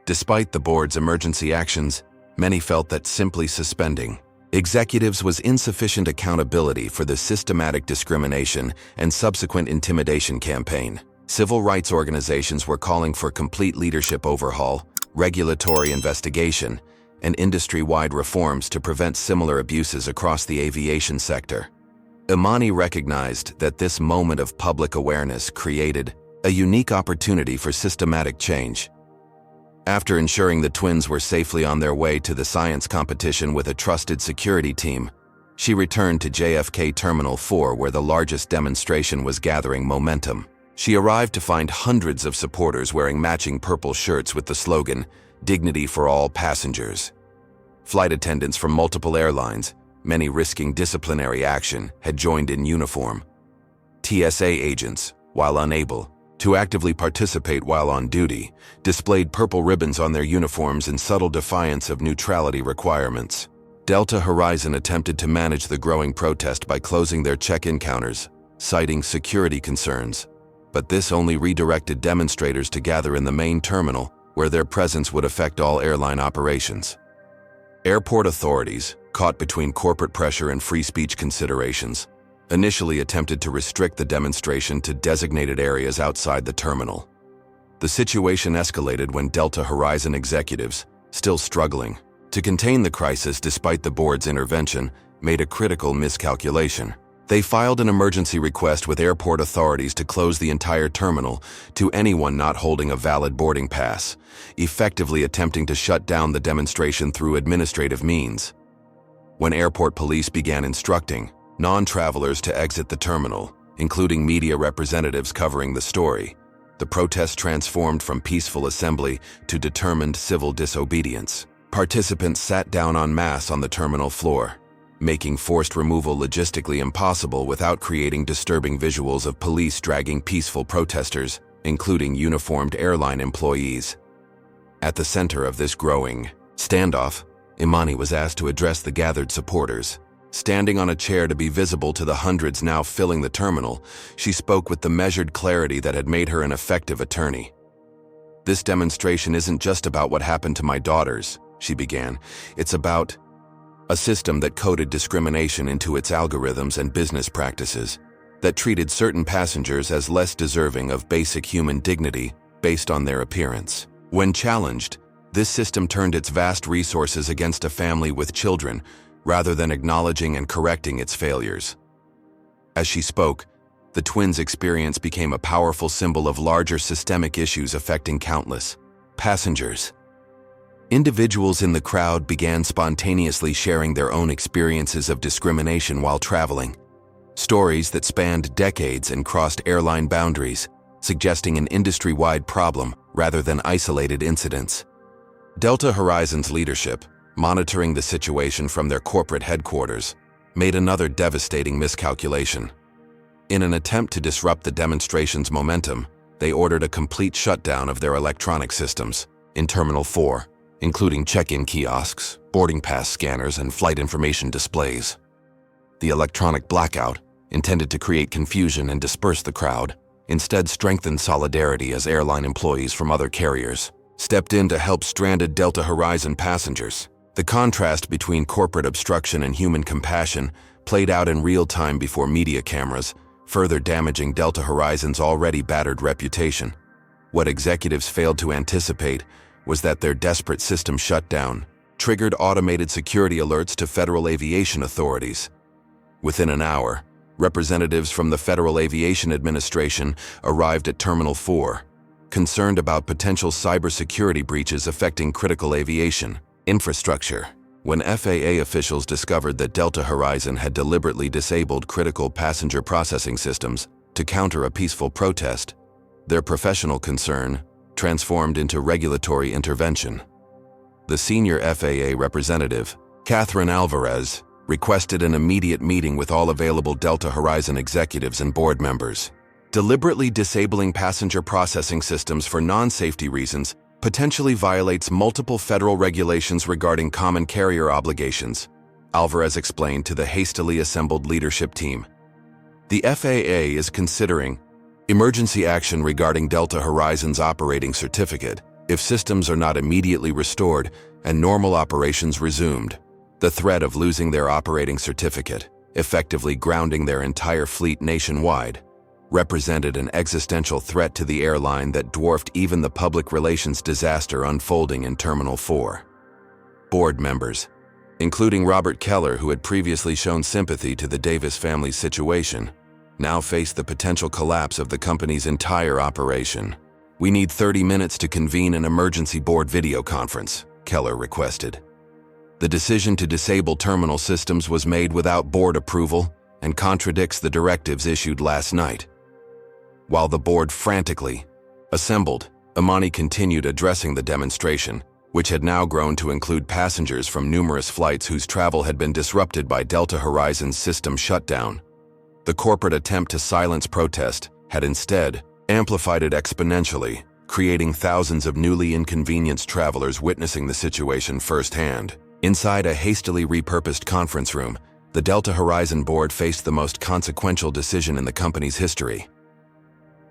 Despite the board's emergency actions, many felt that simply suspending executives was insufficient accountability for the systematic discrimination and subsequent intimidation campaign. Civil rights organizations were calling for complete leadership overhaul, regulatory investigation, and industry-wide reforms to prevent similar abuses across the aviation sector. Imani recognized that this moment of public awareness created a unique opportunity for systematic change. After ensuring the twins were safely on their way to the science competition with a trusted security team, she returned to JFK Terminal 4 where the largest demonstration was gathering momentum. She arrived to find hundreds of supporters wearing matching purple shirts with the slogan, "Dignity for all passengers." Flight attendants from multiple airlines, many risking disciplinary action, had joined in uniform. TSA agents, while unable to actively participate while on duty, displayed purple ribbons on their uniforms in subtle defiance of neutrality requirements. Delta Horizon attempted to manage the growing protest by closing their check-in counters, citing security concerns. But this only redirected demonstrators to gather in the main terminal, where their presence would affect all airline operations. Airport authorities, caught between corporate pressure and free speech considerations, initially attempted to restrict the demonstration to designated areas outside the terminal. The situation escalated when Delta Horizon executives, still struggling to contain the crisis despite the board's intervention, made a critical miscalculation. They filed an emergency request with airport authorities to close the entire terminal to anyone not holding a valid boarding pass, effectively attempting to shut down the demonstration through administrative means. When airport police began instructing non-travelers to exit the terminal, including media representatives covering the story, the protest transformed from peaceful assembly to determined civil disobedience. Participants sat down en masse on the terminal floor, making forced removal logistically impossible without creating disturbing visuals of police dragging peaceful protesters, including uniformed airline employees. At the center of this growing standoff, Imani was asked to address the gathered supporters. Standing on a chair to be visible to the hundreds now filling the terminal, she spoke with the measured clarity that had made her an effective attorney. "This demonstration isn't just about what happened to my daughters," she began. "It's about a system that coded discrimination into its algorithms and business practices, that treated certain passengers as less deserving of basic human dignity based on their appearance. When challenged, this system turned its vast resources against a family with children, rather than acknowledging and correcting its failures." As she spoke, the twins' experience became a powerful symbol of larger systemic issues affecting countless passengers. Individuals in the crowd began spontaneously sharing their own experiences of discrimination while traveling, stories that spanned decades and crossed airline boundaries, suggesting an industry-wide problem rather than isolated incidents. Delta Horizon's leadership, monitoring the situation from their corporate headquarters, made another devastating miscalculation. In an attempt to disrupt the demonstration's momentum, they ordered a complete shutdown of their electronic systems in Terminal 4, including check-in kiosks, boarding pass scanners, and flight information displays. The electronic blackout, intended to create confusion and disperse the crowd, instead strengthened solidarity as airline employees from other carriers stepped in to help stranded Delta Horizon passengers. The contrast between corporate obstruction and human compassion played out in real time before media cameras, further damaging Delta Horizon's already battered reputation. What executives failed to anticipate was that their desperate system shutdown triggered automated security alerts to federal aviation authorities. Within an hour, representatives from the Federal Aviation Administration arrived at Terminal 4, concerned about potential cybersecurity breaches affecting critical aviation infrastructure. When FAA officials discovered that Delta Horizon had deliberately disabled critical passenger processing systems to counter a peaceful protest, their professional concern transformed into regulatory intervention. The senior FAA representative, Catherine Alvarez, requested an immediate meeting with all available Delta Horizon executives and board members. Deliberately disabling passenger processing systems for non-safety reasons potentially violates multiple federal regulations regarding common carrier obligations, Alvarez explained to the hastily assembled leadership team. The FAA is considering emergency action regarding Delta Horizon's operating certificate if systems are not immediately restored and normal operations resumed. The threat of losing their operating certificate, effectively grounding their entire fleet nationwide, represented an existential threat to the airline that dwarfed even the public relations disaster unfolding in Terminal 4. Board members, including Robert Keller, who had previously shown sympathy to the Davis family's situation, now faced the potential collapse of the company's entire operation. "We need 30 minutes to convene an emergency board video conference," Keller requested. The decision to disable terminal systems was made without board approval and contradicts the directives issued last night. While the board frantically assembled, Imani continued addressing the demonstration, which had now grown to include passengers from numerous flights whose travel had been disrupted by Delta Horizon's system shutdown. The corporate attempt to silence protest had instead amplified it exponentially, creating thousands of newly inconvenienced travelers witnessing the situation firsthand. Inside a hastily repurposed conference room, the Delta Horizon board faced the most consequential decision in the company's history.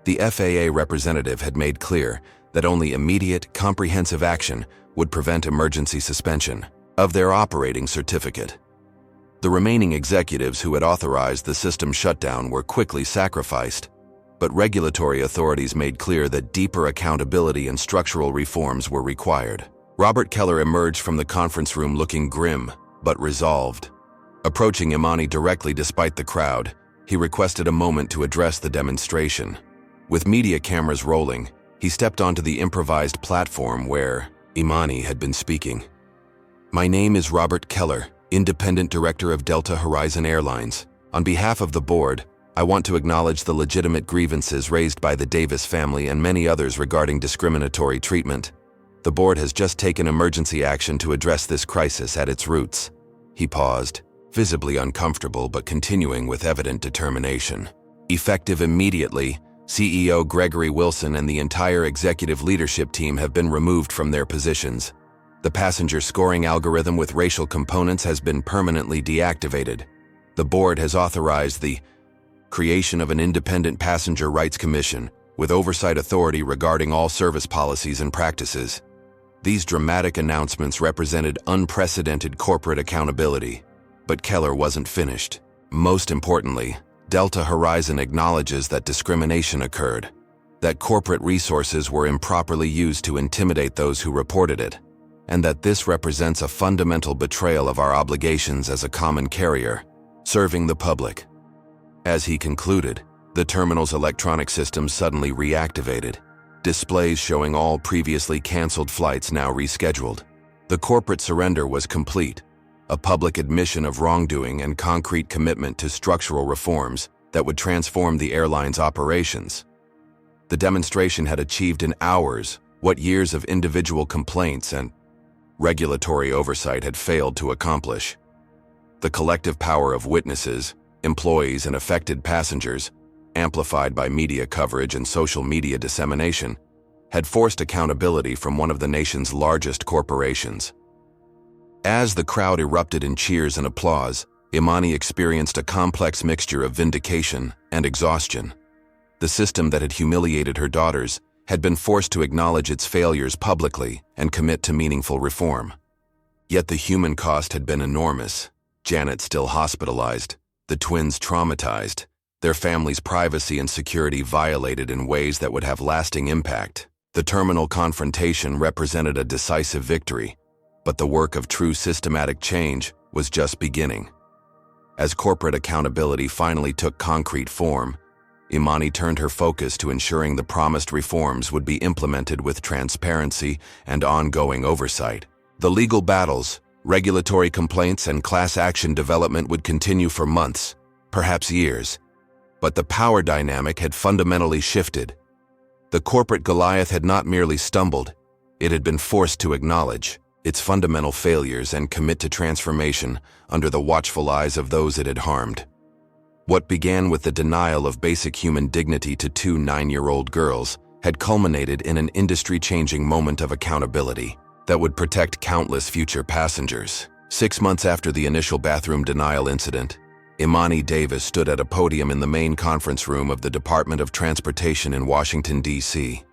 The FAA representative had made clear that only immediate, comprehensive action would prevent emergency suspension of their operating certificate. The remaining executives who had authorized the system shutdown were quickly sacrificed, but regulatory authorities made clear that deeper accountability and structural reforms were required. Robert Keller emerged from the conference room looking grim, but resolved. Approaching Imani directly despite the crowd, he requested a moment to address the demonstration. With media cameras rolling, he stepped onto the improvised platform where Imani had been speaking. "My name is Robert Keller, Independent Director of Delta Horizon Airlines. On behalf of the board, I want to acknowledge the legitimate grievances raised by the Davis family and many others regarding discriminatory treatment. The board has just taken emergency action to address this crisis at its roots." He paused, visibly uncomfortable but continuing with evident determination. "Effective immediately, CEO Gregory Wilson and the entire executive leadership team have been removed from their positions. The passenger scoring algorithm with racial components has been permanently deactivated. The board has authorized the creation of an independent passenger rights commission with oversight authority regarding all service policies and practices." These dramatic announcements represented unprecedented corporate accountability. But Keller wasn't finished. Most importantly, Delta Horizon acknowledges that discrimination occurred, that corporate resources were improperly used to intimidate those who reported it, and that this represents a fundamental betrayal of our obligations as a common carrier, serving the public. As he concluded, the terminal's electronic systems suddenly reactivated, displays showing all previously canceled flights now rescheduled. The corporate surrender was complete, a public admission of wrongdoing and concrete commitment to structural reforms that would transform the airline's operations. The demonstration had achieved in hours what years of individual complaints and regulatory oversight had failed to accomplish. The collective power of witnesses, employees, and affected passengers, amplified by media coverage and social media dissemination, had forced accountability from one of the nation's largest corporations. As the crowd erupted in cheers and applause, Imani experienced a complex mixture of vindication and exhaustion. The system that had humiliated her daughters had been forced to acknowledge its failures publicly and commit to meaningful reform. Yet the human cost had been enormous. Janet still hospitalized, the twins traumatized, their family's privacy and security violated in ways that would have lasting impact. The terminal confrontation represented a decisive victory, but the work of true systematic change was just beginning. As corporate accountability finally took concrete form, Imani turned her focus to ensuring the promised reforms would be implemented with transparency and ongoing oversight. The legal battles, regulatory complaints, and class action development would continue for months, perhaps years. But the power dynamic had fundamentally shifted. The corporate Goliath had not merely stumbled, it had been forced to acknowledge its fundamental failures and commit to transformation under the watchful eyes of those it had harmed. What began with the denial of basic human dignity to two 9-year-old girls had culminated in an industry-changing moment of accountability that would protect countless future passengers. 6 months after the initial bathroom denial incident, Imani Davis stood at a podium in the main conference room of the Department of Transportation in Washington, D.C.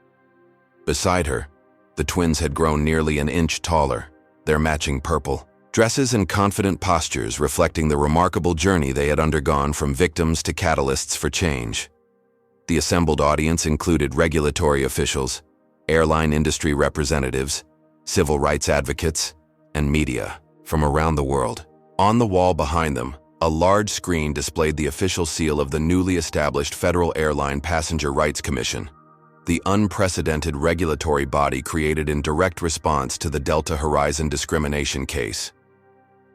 Beside her, the twins had grown nearly an inch taller, their matching purple dresses and confident postures reflecting the remarkable journey they had undergone from victims to catalysts for change. The assembled audience included regulatory officials, airline industry representatives, civil rights advocates, and media from around the world. On the wall behind them, a large screen displayed the official seal of the newly established Federal Airline Passenger Rights Commission, the unprecedented regulatory body created in direct response to the Delta Horizon discrimination case.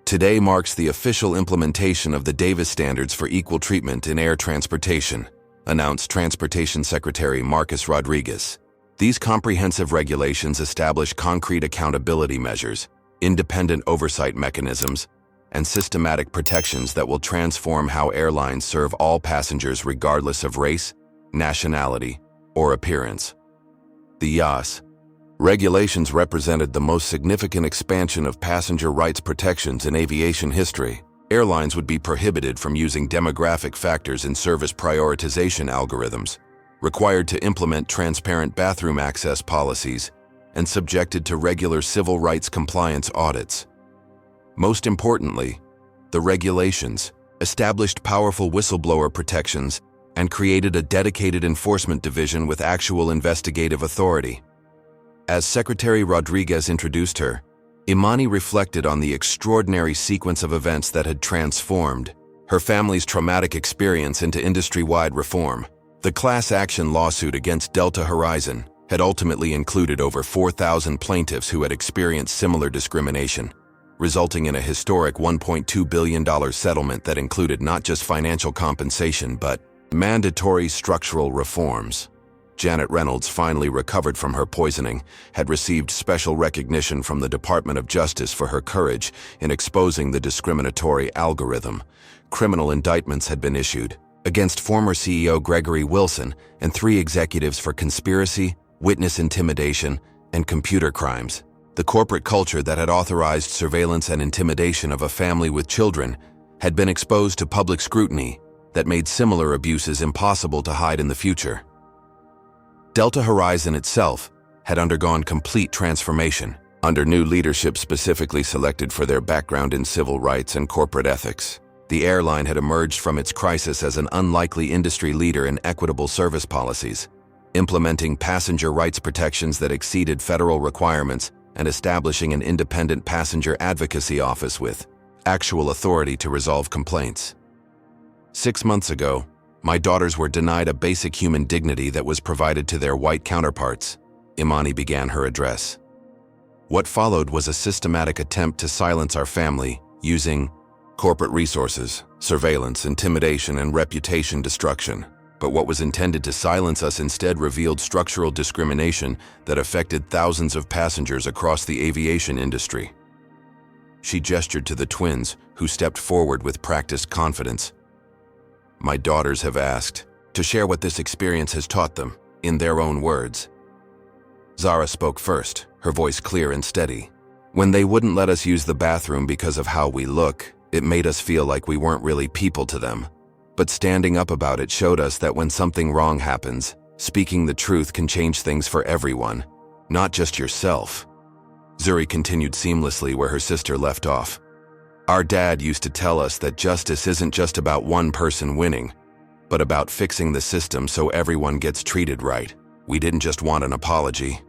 Today marks the official implementation of the Davis Standards for Equal Treatment in Air Transportation, announced Transportation Secretary Marcus Rodriguez. These comprehensive regulations establish concrete accountability measures, independent oversight mechanisms, and systematic protections that will transform how airlines serve all passengers regardless of race, nationality, or appearance. The YAS regulations represented the most significant expansion of passenger rights protections in aviation history. Airlines would be prohibited from using demographic factors in service prioritization algorithms, required to implement transparent bathroom access policies, and subjected to regular civil rights compliance audits. Most importantly, the regulations established powerful whistleblower protections and created a dedicated enforcement division with actual investigative authority. As Secretary Rodriguez introduced her, Imani reflected on the extraordinary sequence of events that had transformed her family's traumatic experience into industry-wide reform. The class action lawsuit against Delta Horizon had ultimately included over 4,000 plaintiffs who had experienced similar discrimination, resulting in a historic $1.2 billion settlement that included not just financial compensation but mandatory structural reforms. Janet Reynolds, finally recovered from her poisoning, had received special recognition from the Department of Justice for her courage in exposing the discriminatory algorithm. Criminal indictments had been issued against former CEO Gregory Wilson and 3 executives for conspiracy, witness intimidation, and computer crimes. The corporate culture that had authorized surveillance and intimidation of a family with children had been exposed to public scrutiny that made similar abuses impossible to hide in the future. Delta Horizon itself had undergone complete transformation under new leadership specifically selected for their background in civil rights and corporate ethics. The airline had emerged from its crisis as an unlikely industry leader in equitable service policies, implementing passenger rights protections that exceeded federal requirements and establishing an independent passenger advocacy office with actual authority to resolve complaints. 6 months ago, my daughters were denied a basic human dignity that was provided to their white counterparts. Imani began her address. What followed was a systematic attempt to silence our family using corporate resources, surveillance, intimidation, and reputation destruction. But what was intended to silence us instead revealed structural discrimination that affected thousands of passengers across the aviation industry. She gestured to the twins, who stepped forward with practiced confidence. My daughters have asked to share what this experience has taught them, in their own words. Zara spoke first, her voice clear and steady. When they wouldn't let us use the bathroom because of how we look, it made us feel like we weren't really people to them. But standing up about it showed us that when something wrong happens, speaking the truth can change things for everyone, not just yourself. Zuri continued seamlessly where her sister left off. Our dad used to tell us that justice isn't just about one person winning, but about fixing the system so everyone gets treated right. We didn't just want an apology.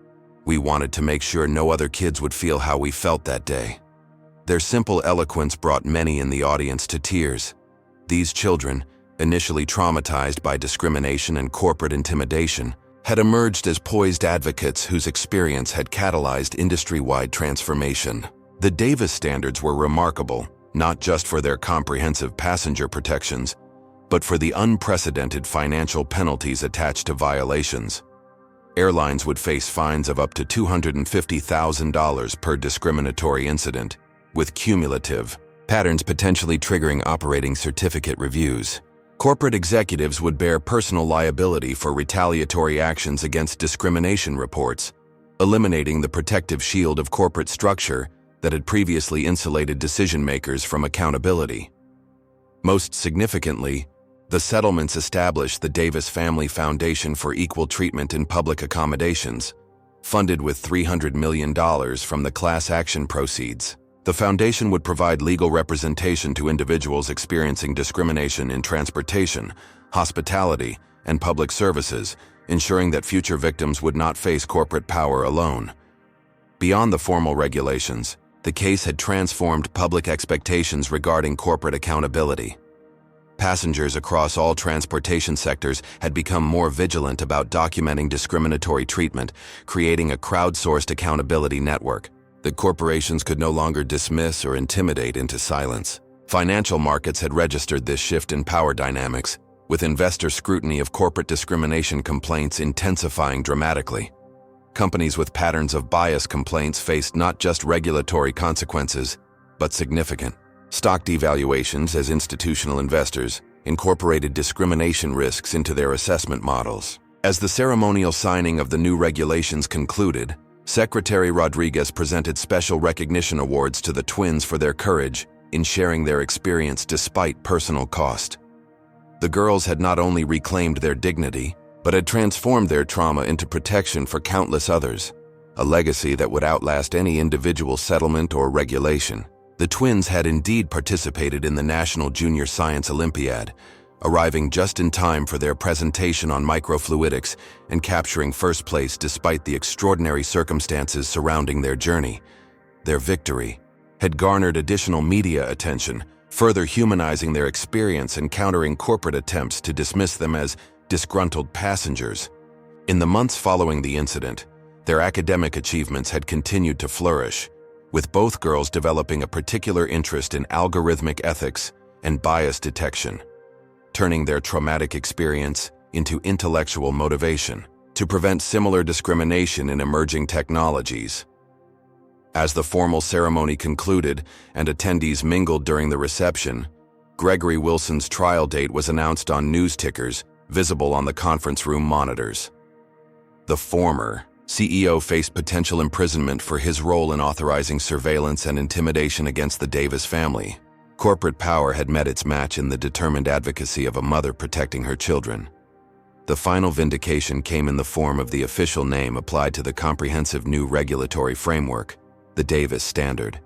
We wanted to make sure no other kids would feel how we felt that day. Their simple eloquence brought many in the audience to tears. These children, initially traumatized by discrimination and corporate intimidation, had emerged as poised advocates whose experience had catalyzed industry-wide transformation. The Davis Standards were remarkable, not just for their comprehensive passenger protections, but for the unprecedented financial penalties attached to violations. Airlines would face fines of up to $250,000 per discriminatory incident, with cumulative patterns potentially triggering operating certificate reviews. Corporate executives would bear personal liability for retaliatory actions against discrimination reports, eliminating the protective shield of corporate structure that had previously insulated decision-makers from accountability. Most significantly, the settlements established the Davis Family Foundation for Equal Treatment in Public Accommodations, funded with $300 million from the class action proceeds. The foundation would provide legal representation to individuals experiencing discrimination in transportation, hospitality, and public services, ensuring that future victims would not face corporate power alone. Beyond the formal regulations, the case had transformed public expectations regarding corporate accountability. Passengers across all transportation sectors had become more vigilant about documenting discriminatory treatment, creating a crowdsourced accountability network that corporations could no longer dismiss or intimidate into silence. Financial markets had registered this shift in power dynamics, with investor scrutiny of corporate discrimination complaints intensifying dramatically. Companies with patterns of bias complaints faced not just regulatory consequences, but significant stock devaluations as institutional investors incorporated discrimination risks into their assessment models. As the ceremonial signing of the new regulations concluded, Secretary Rodriguez presented special recognition awards to the twins for their courage in sharing their experience despite personal cost. The girls had not only reclaimed their dignity, but had transformed their trauma into protection for countless others, a legacy that would outlast any individual settlement or regulation. The twins had indeed participated in the National Junior Science Olympiad, arriving just in time for their presentation on microfluidics and capturing first place despite the extraordinary circumstances surrounding their journey. Their victory had garnered additional media attention, further humanizing their experience and countering corporate attempts to dismiss them as disgruntled passengers. In the months following the incident, their academic achievements had continued to flourish, with both girls developing a particular interest in algorithmic ethics and bias detection, turning their traumatic experience into intellectual motivation to prevent similar discrimination in emerging technologies. As the formal ceremony concluded and attendees mingled during the reception, Gregory Wilson's trial date was announced on news tickers visible on the conference room monitors. The former CEO faced potential imprisonment for his role in authorizing surveillance and intimidation against the Davis family. Corporate power had met its match in the determined advocacy of a mother protecting her children. The final vindication came in the form of the official name applied to the comprehensive new regulatory framework, the Davis Standard,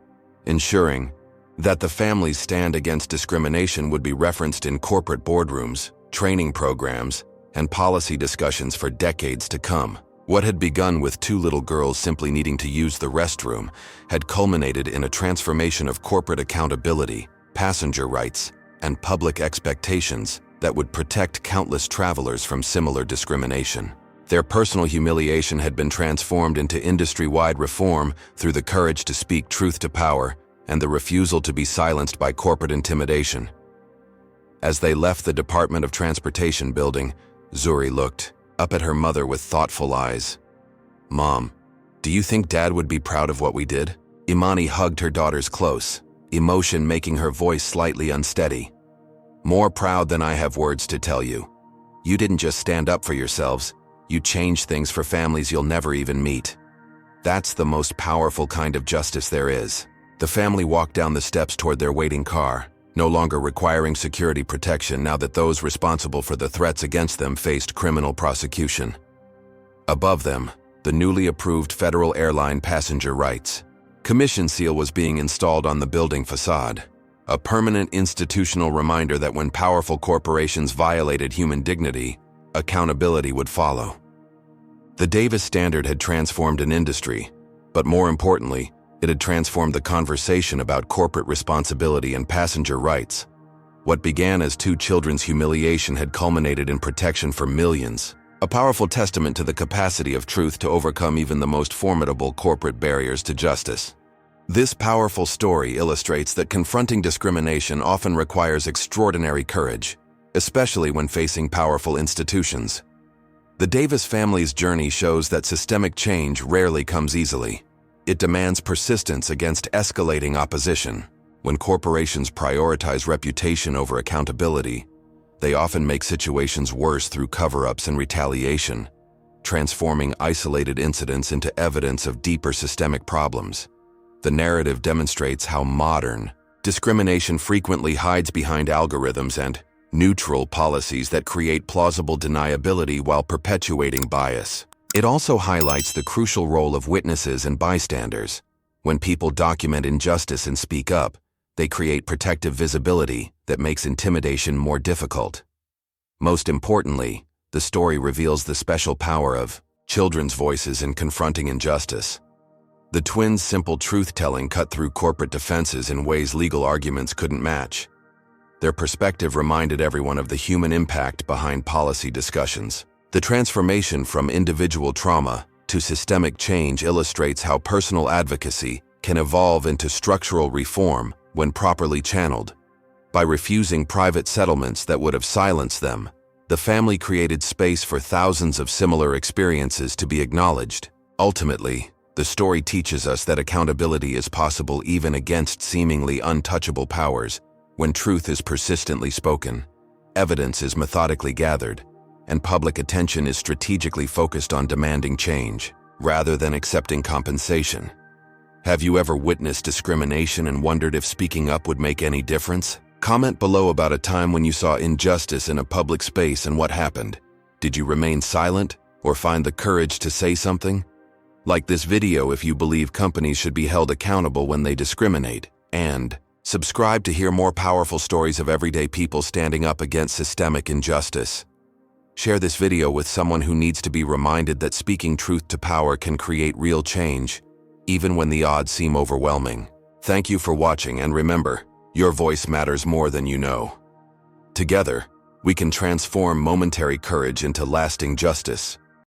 ensuring that the family's stand against discrimination would be referenced in corporate boardrooms, training programs, and policy discussions for decades to come. What had begun with two little girls simply needing to use the restroom had culminated in a transformation of corporate accountability, passenger rights, and public expectations that would protect countless travelers from similar discrimination. Their personal humiliation had been transformed into industry-wide reform through the courage to speak truth to power and the refusal to be silenced by corporate intimidation. As they left the Department of Transportation building, Zuri looked up at her mother with thoughtful eyes. "Mom, do you think Dad would be proud of what we did?" Imani hugged her daughters close, emotion making her voice slightly unsteady. "More proud than I have words to tell you. You didn't just stand up for yourselves, you changed things for families you'll never even meet. That's the most powerful kind of justice there is." The family walked down the steps toward their waiting car, no longer requiring security protection now that those responsible for the threats against them faced criminal prosecution. Above them, the newly approved federal airline passenger rights commission seal was being installed on the building facade, a permanent institutional reminder that when powerful corporations violated human dignity, accountability would follow. The Davis Standard had transformed an industry, but more importantly, it had transformed the conversation about corporate responsibility and passenger rights. What began as two children's humiliation had culminated in protection for millions, a powerful testament to the capacity of truth to overcome even the most formidable corporate barriers to justice. This powerful story illustrates that confronting discrimination often requires extraordinary courage, especially when facing powerful institutions. The Davis family's journey shows that systemic change rarely comes easily. It demands persistence against escalating opposition. When corporations prioritize reputation over accountability, they often make situations worse through cover-ups and retaliation, transforming isolated incidents into evidence of deeper systemic problems. The narrative demonstrates how modern discrimination frequently hides behind algorithms and neutral policies that create plausible deniability while perpetuating bias. It also highlights the crucial role of witnesses and bystanders. When people document injustice and speak up, they create protective visibility that makes intimidation more difficult. Most importantly, the story reveals the special power of children's voices in confronting injustice. The twins' simple truth-telling cut through corporate defenses in ways legal arguments couldn't match. Their perspective reminded everyone of the human impact behind policy discussions. The transformation from individual trauma to systemic change illustrates how personal advocacy can evolve into structural reform when properly channeled. By refusing private settlements that would have silenced them, the family created space for thousands of similar experiences to be acknowledged. Ultimately, the story teaches us that accountability is possible even against seemingly untouchable powers. When truth is persistently spoken, evidence is methodically gathered, and public attention is strategically focused on demanding change, rather than accepting compensation. Have you ever witnessed discrimination and wondered if speaking up would make any difference? Comment below about a time when you saw injustice in a public space and what happened. Did you remain silent or find the courage to say something? Like this video if you believe companies should be held accountable when they discriminate, and subscribe to hear more powerful stories of everyday people standing up against systemic injustice. Share this video with someone who needs to be reminded that speaking truth to power can create real change, even when the odds seem overwhelming. Thank you for watching, and remember, your voice matters more than you know. Together, we can transform momentary courage into lasting justice.